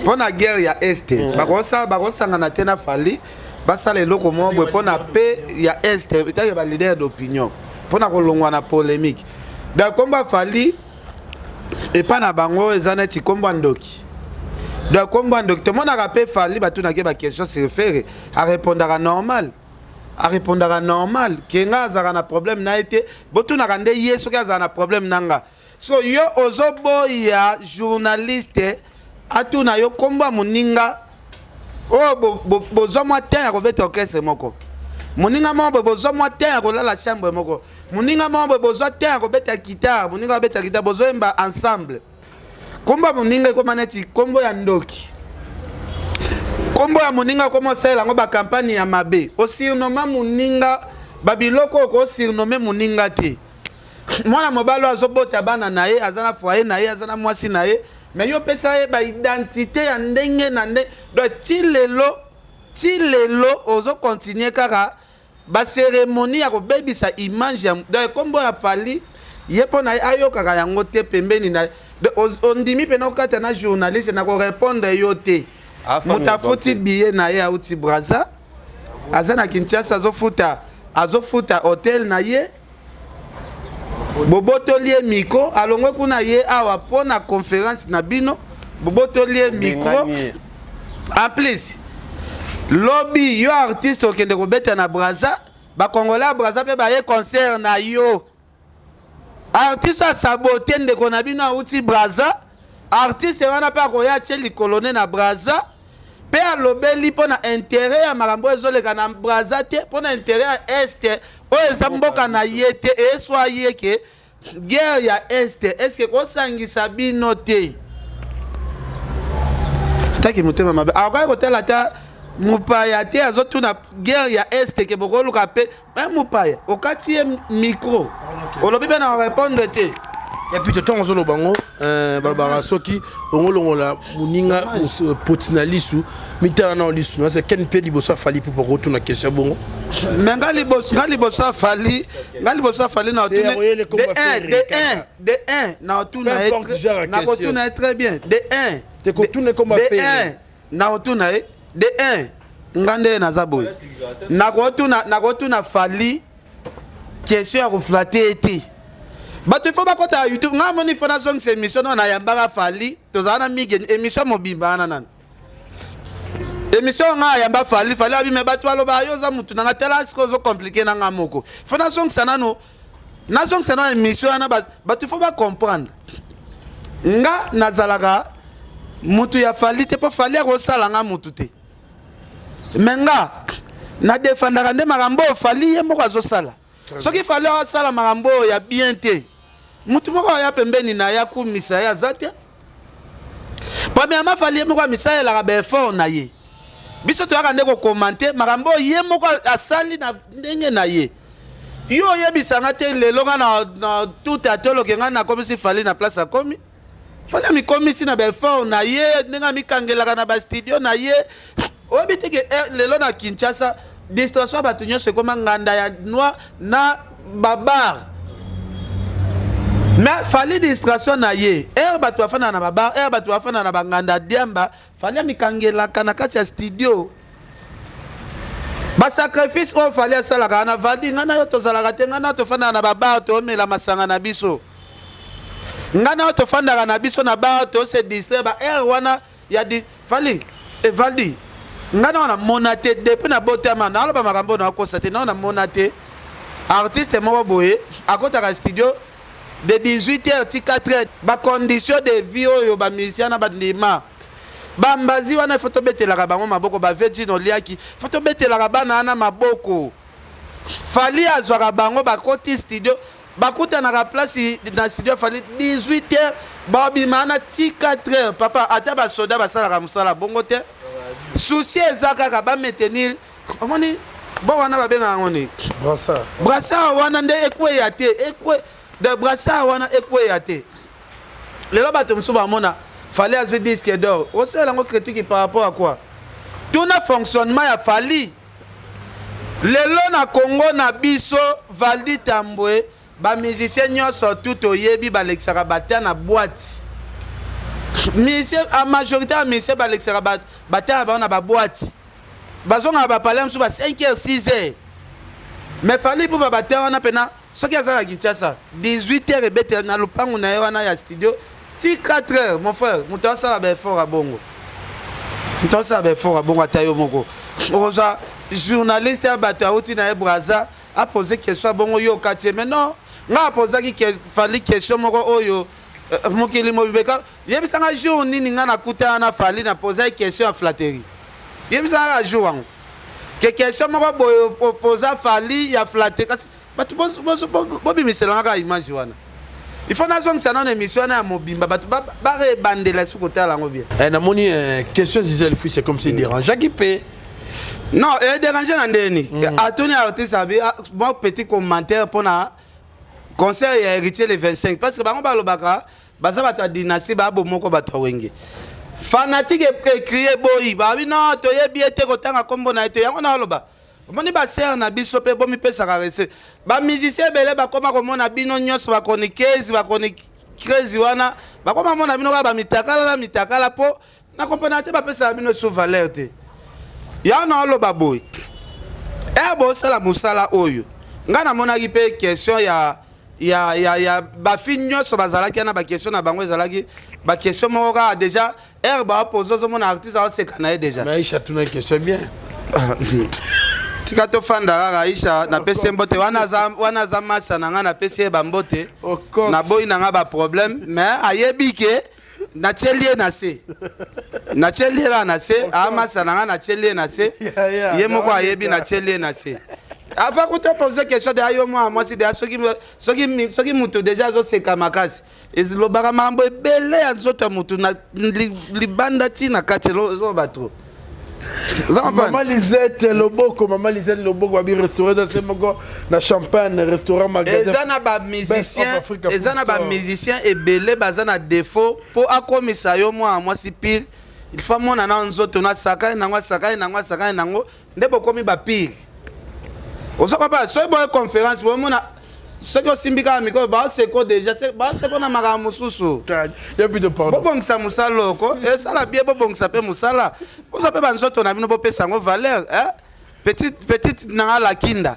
Pour la guerre ya est. Ba sangana tena fali. Ba sala eloko mo bo pour na paix ya est. Peut-être ba leader d'opinion. Pour na kolongwa na polémique. Da combat fali et pas na bango ezaneti kombo ndoki donc kombo ndoki tout le monde a rappelé fali batu na ke ba question se référer à répondre à normal kenga azara na problème na été botu na kande yeso ka azara na problème nanga so yo ozobo ya journaliste atuna yo kombo muninga oh bozo mo ten ya ko beta orchestre moko muninga mo bozo mo ten ya ko la chambre moko muninga mambo bozo ten ko beta guitare muninga beta guitare bozo emba ensemble komba muninga ko maneti kombo ya ndoki kombo ya muninga ko mosela ngo ba campagne ya mabe o sirnoma muninga babiloko ko sirnome muninga te mwana mobalo azobota bana naye azana foyer naye azana mwasi naye mais yo pesa ye ba identité ya ndenge na ndenge do tilelo ozo continuer kaka ba cérémonie ya ko baby sa image ya kombo ya fali yepo na ayoka ka yango te pembeni na ondimi pena okata na journaliste na ko répondre yo te mutafuti billet na ye auti braza azana Kinshasa azofuta hotel na ye bobotolie micro alongwe kuna ye awa pona conférence na bino bobotolie micro en plus lobby yo artiste okende kobeta na braza ba congolais braza pe ba ye concert na yo artiste a saboté ndeko na bino auti braza artiste wana pe akoya tie likolone na braza pe alobeli pona intérêt ya makambo ezoleka na braza te pona intérêt ya est o eza mboka na ye te eswa ye ke guerre ya est que kosangisa bino te taki mutema mabe akoya kotela ta mupaya te azotuna guerre ya est ke bokoluka pe mupaya okati ye micro olobi pe na répondre te et puis tout on zolo bango barbara soki ongolongola muninga potina lisu mitana na lisu c'est ken pe liboso fali pour retourner na question bongo mais ngali boso fali na tune de 1 na tuna très bien de 1 te ko tune comme faire na tuna de 1 ngande na zaboy na tuna fali question ya reflater été bato il faut pas kota YouTube nga moni fona song c'est émission na yambaka fali tozana mige émission mobimba nan émission nga yamba fali abi me bato aloba yo za mutu na tela siko zo compliqué na ngamoko fona song sanano na song sanano émission na bato il faut pas comprendre nga nazalaka mutu ya fali te po fali ko sala nga mutu te menga na defendaka nde makambo fali ye moko azosala soki fali asala makambo ya bien te mutu moko ya pembeni na ya kumisa ya zate premièrement fali moko misa ya la effort na ye biso to yakande ko commenter makambo ye moko asali na ndenge na ye yo yebisanga te lelo na tout atolo ke ngana komisi fali na place akomi fali mi komisi na effort na ye ndenge mi kangela na ba studio na ye obite ke lelo na Kinshasa distraction bato nyonso koma nganda ya noir na babar mais fali distraction na ye bato afana na babar bato afana na banganda diamba fali mikangela kana kati ya studio ba sacrifice o fali asala kana vadi ngana yo tozalaka te ngana tofana na babar to mela masanga na biso ngana to fanda na biso na bar to se distraire ba wana ya di fali valdi ngana wana monate depuis na botama na aloba makambo na kosate na monate artiste mo boye akota studio de 18h ti 4h ba condition de vie oyo ba musicien na ba ndima bambazi wana faut tobetelaka bango maboko baveji noliaki faut tobetelaka bana wana maboko fali azwaka bango bakoti studio bakutanaka place na studio fali 18h babima na ti 4h papa ata basoda basalaka mosala bongo te souci eza kaka bametenir omoni bo wana babengaka yango ni brassard wana nde ekweya te de brassard wana ekweya te lelo bato mosusu bamona fallait à ce disque d'or. Aussi, la critique par rapport à quoi? Tout le fonctionnement a fallu. Le na Congo na biso Valdi Tambwe, ba musicien sont tout au yebi ba l'exarabatia na boîte. Musicien a majorité à musicien ba l'exarabatia ba na ba boîte. Bazonga ba parler sur ba 5h 6h. Mais fallait pour ba batia wana pena ce qui a ça la Kinshasa 18h et bête na lupangu na wana ya studio. Si 4 heures, mon frère, mon temps ça va fort à bongo. Mon temps ça va fort à bongo à tayo moko. Oza journaliste à Bataouti na Braza a posé question à bongo yo quartier mais non, nga posé qui fallait question moko oyo mokili mobeka. Yebisa nga jour nini nga na kuta na fali na posé question à flatterie. Yebisa nga jour an. Que question moko boyo poser fali ya flatterie. Batu bobi misela nga image wana. Il faut que ça ait une émission à Mobimba. Il faut que côté à la bien. La question c'est comme si dérangeant qui paie. Non, dérangeant n'andeni. À ton artiste bon petit commentaire pour na concert et héritier le 25 parce que bango balobaka baza bata dynastie ba bomoko bata wenge. Fanatique et crier boy ba oui non to yebi ete kotanga kombo na ete yango na loba. Moni ba ser na biso pe bomi pesa karese ba musicien belé ba koma komona bino nyonso ba konikezi ba konikezi wana ba koma mona bino ba mitakala po na komponate ba pesa bino sous valeur te ya na lo baboy bo sala musala oyo ngana mona ki pe question ya ba fi nyonso bazalaki na ba question na bango ezalaki ba question moko déjà ba poser zo mona artiste a se kana déjà mais Aïcha tuna question bien Tika to fanda Aisha na pese mbote wana za masa na nga na pese bambote na boy na nga ba problème mais ayebi ke na chelie na se na chelie na se amasa na nga na chelie na se ye moko ayebi na chelie na se avant que tu poses question de ayo moi c'est de soki mutu déjà zo seka makasi ezilo baka mambo ebele ya nzoto mutu na libanda tina katelo zo batro Maman Lisette Loboko, abi restaurant dans ce moko na champagne restaurant magasin. Ezana ba musicien et belé bazana défaut pour akomisa yo moi si pire. Il faut mona na nzoto na sakai na ngo ndebo komi ba pire. Ozo papa so bo conférence bo mona ce que simbika miko ba c'est quoi déjà c'est ba c'est qu'on a mara mususu ya plus de pardon bobongisa musala loko et ça la bien bobongisa pe musala vous appelez banzoto na bino bopesa ngo valeur hein petite na la kinda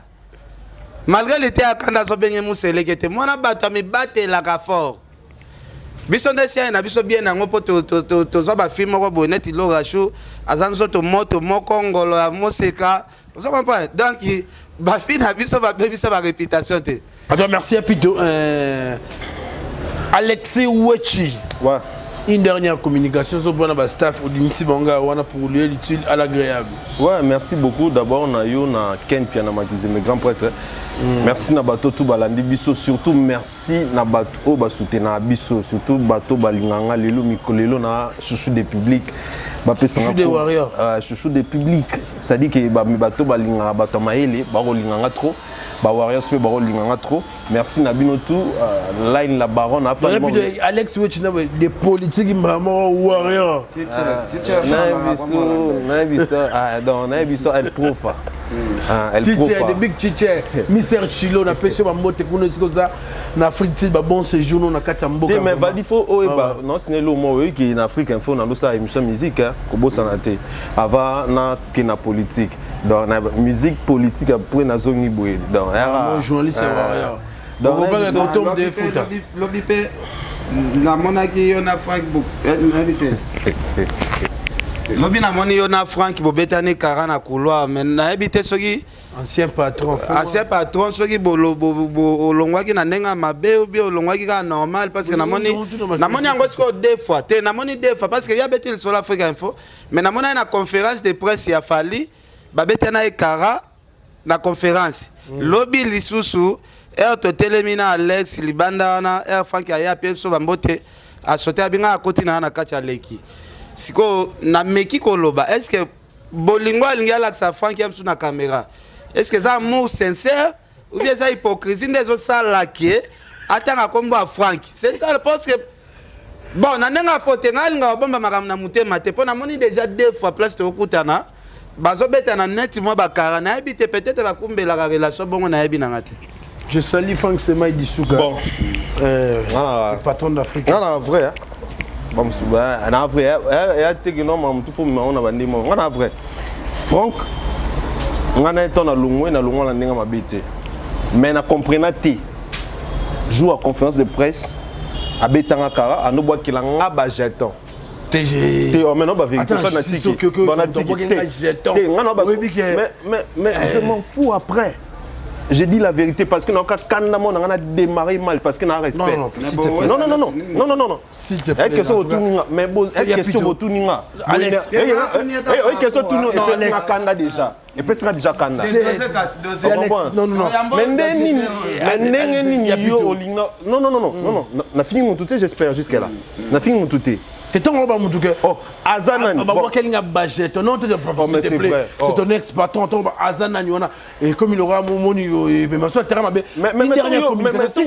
malgré l'été akanda zo benye muselekete mona bato mi battre la fort biso ndesia na biso bien nango po to zo ba film ko boneti lo rashu azanzoto moto mokongolo ya moseka vous comprenez donc ba fi na biso ba réputation te. Attends, merci à Pito. Alexis Wechi. Ouais. Une dernière communication sur le staff ou d'Inti Banga pour lui l'utile à l'agréable. Ouais, merci beaucoup. D'abord, on a eu Ken Piana Makizé, mes grands prêtres. Merci Nabato tout balandi biso, surtout merci Nabato basutena biso, surtout Bato balinganga lelo mikolelo na chouchou des publics. Chouchou des warriors. Chouchou des publics. Ça dit que Bato balinganga Bato maele, baro linganga trop. Ba warriors pe baro linganga trop. Merci Nabino tout line la baronne a fait Alex Wetch na des politiques maman warrior. Nabiso elle profa. The big chiche, Mr. Chilo, na pesi wa mbote kuno sikoza na Afrique ba bon séjour na kati mboka. Mais va difo oeba non c'est le mot qui en Afrique info na losa émission musique ko bossa na te avant na ke na politique. Donc na musique politique après na zone boye. Donc moi journaliste warrior. Donc on va dans tombe de foot. L'obipé la monaki yona Frank book invité. Lobi na moni yo na Frank bobetani 40 na couloir mais na habité soki Ancien patron. Ancien patron, ceux qui olongwaki na nenga mabe ou bien olongwaki ka normal parce que namoni yango deux fois. Namoni deux fois parce que y a bêté sur l'Afrique Info, mais namoni na conférence de presse ya fali, babete na ekara na conférence. Lobby lisusu Air Totelemina Alex Libanda na Air Frank ya peso bambote a sauté abinga a côté na kacha leki. Siko na meki koloba, est-ce que bolingo alingi Alexa Frank ya na caméra? Est-ce que ça amour sincère ou bien ça hypocrisie des autres ça laqué attends comme Frank? C'est ça parce que bon na nenga fote ngalinga bomba makam na mutema te pona moni déjà deux fois place to kutana bazo beta na net moi bakara na habite peut-être bakumbela la relation bongo na yebi na ngate. Je salue Frank Sema Disuka. Bon. Patron d'Afrique. Non, vrai. Bon, c'est vrai. Il y a des gens qui font vrai. Franck, on a un temps à l'ongoué, na l'ongoué, na l'ongoué, na mais na comprenant ti joue à conférence de presse à Betanga Kara à nous boire qu'il a un bajeton. T'es au maintenant bah vérité ça n'a tiki. Bon na tiki. Mais je m'en fous après. J'ai dit la vérité parce que dans le cas on a démarré mal parce que n'a respect. Non. S'il te plaît. Question autour mais bon, question autour ninga. Alex. Question autour nous et puis c'est Kanda déjà. Et puis c'est déjà Kanda. Non. Mais neni yo olinga. Non. Na fini mon touté j'espère jusqu'à là. Na fini mon touté. C'est ton roba Moutouke. Oh, Azanan. Bon, quel n'a budget. Non, s'il te plaît. C'est ton ex-patron, ton Azanan. Et comme il aura mon monio, et même soit terrain, mais une dernière communication.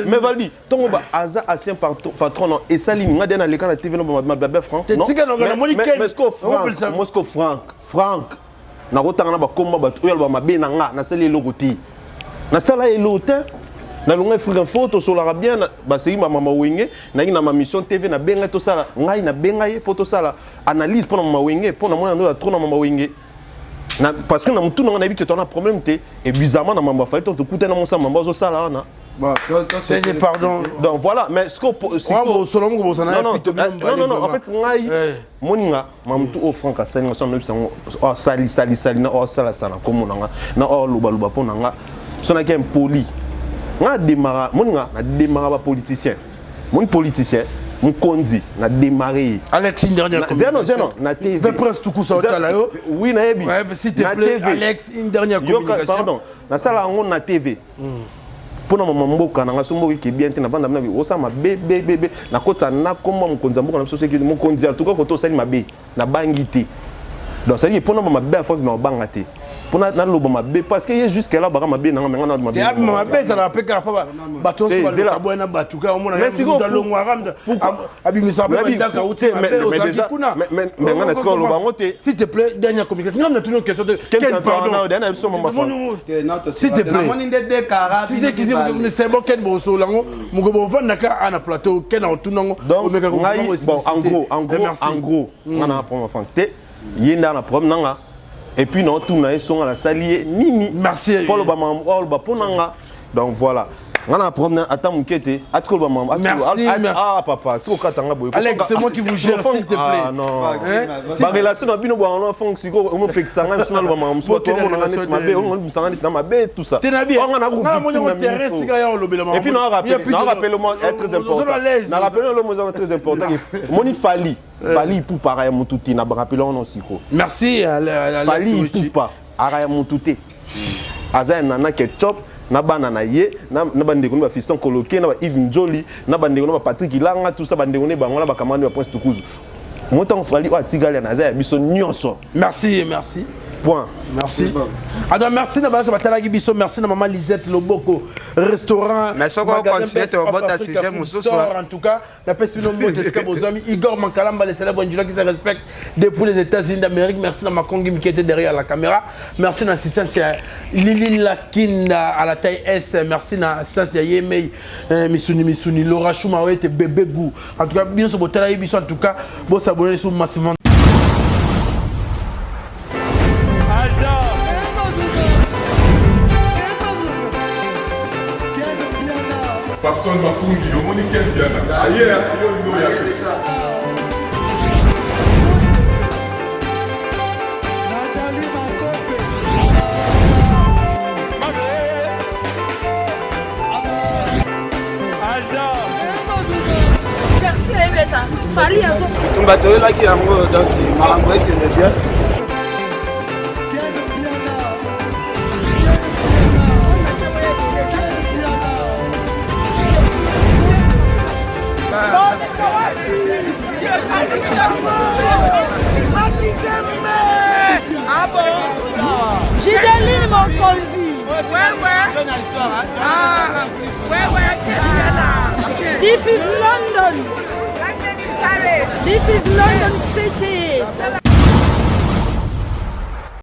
Mais Valdi, ton Aza ancien patron, et Salim, on a les cas de TV, ma bébé Franck. Franck, na rotanga ba komba ba tuyal ba mabe na nga na sele logoti. Na sala elotin na longa Afrique Info to solara bien ba sey mama wenge na ina ma mission TV na benga to sala ngai na benga ye poto sala analyse pour mama wenge pour na mona no trop na mama wenge na parce que na mutu na na habite to na problème te et bizarrement na mama fa to kuta na mon sa mama zo sala na bon pardon donc voilà mais ce que non en fait ngai moninga mamtu o franka sali ngaso no bisango o sali na o sala comme na o luba ponanga sona qui est impoli. On a démarré, on a démarré ba politicien. Mon politicien, mon konzi, na démarré. Alex une dernière communication. Non, na TV. Ve presse tout coup ça là yo. Oui, na yebi. Ouais, s'il te plaît Alex une dernière communication. Pardon. Na sala on na TV. Pour na mama mboka na ngaso mboka ki bien te na banda na bi osama bébé na kota na komba mon konza mboka na biso ki mon konzi en tout cas koto sali mabe na bangité. Donc ça dit pour na mama be afo na bangate. Pour na loba mabe parce que y jusqu'à là ba mabe na ngana mabe. Ya mabe ça na peka pa bato so ba ko na batuka o mona na longwa ramda abimisa ba ndaka uté mais déjà mais ngana trop loba ngote s'il te plaît dernière communication ngam na tout une question de quel pardon dernière émission mama s'il te plaît c'est bon ken bo so lango mugo bo vanaka ana plateau ken na tunango donc bon en gros ngana prendre enfant té yenda na problème nanga. Et puis non, tout le monde a salié nini. Merci. Paul Obama, donc voilà. On a un problème. Attends, Moukete. Merci. Ah, papa. Alex, c'est moi qui vous gère, s'il te plaît. Ah non. Ma relation a bien au bon enfant. Si on peut que ça n'aille sur le moment, on soit toi, on a net ma bé, on s'en est dans ma bé, tout ça. T'es bien. On a et puis non, rappelle-moi est très important. Rappelle-moi très important. Moni Fali. Fali pour pareil mon touti na rappelons non siko. Merci Fali pour pas araya mon touti. Aza nana ketchup na bana na ye na bandeko ba fiston coloqué na Yves Njoli na bandeko ba Patrick Ilanga tout ça bandeko ne bangola ba kamandi ba Prince Tukuzu. Montant Fali o atigali na za biso nyonso. Merci. Point. Merci. Alors merci na base batalaki biso merci na maman Lisette Loboko restaurant. Merci encore continuer ton bon sujet mususu. En tout cas, la personne de vos amis Igor Mankalamba les célèbres indiens qui se respectent depuis les États-Unis d'Amérique. Merci na Makongi qui était derrière la caméra. Merci na assistance à Lili Lakin à la taille S. Merci na assistance à Yemei Misuni Laura Choumawe et bébé Gou. En tout cas, bien sûr batalaki biso en tout cas, bon s'abonner sur massivement. Personne m'a conduit, au monde qui est bien. Ailleurs, fali bato oyelaki yango donc makambo ekende bien. Ah bon? Gideline Mokonzi. This is London. This is London City.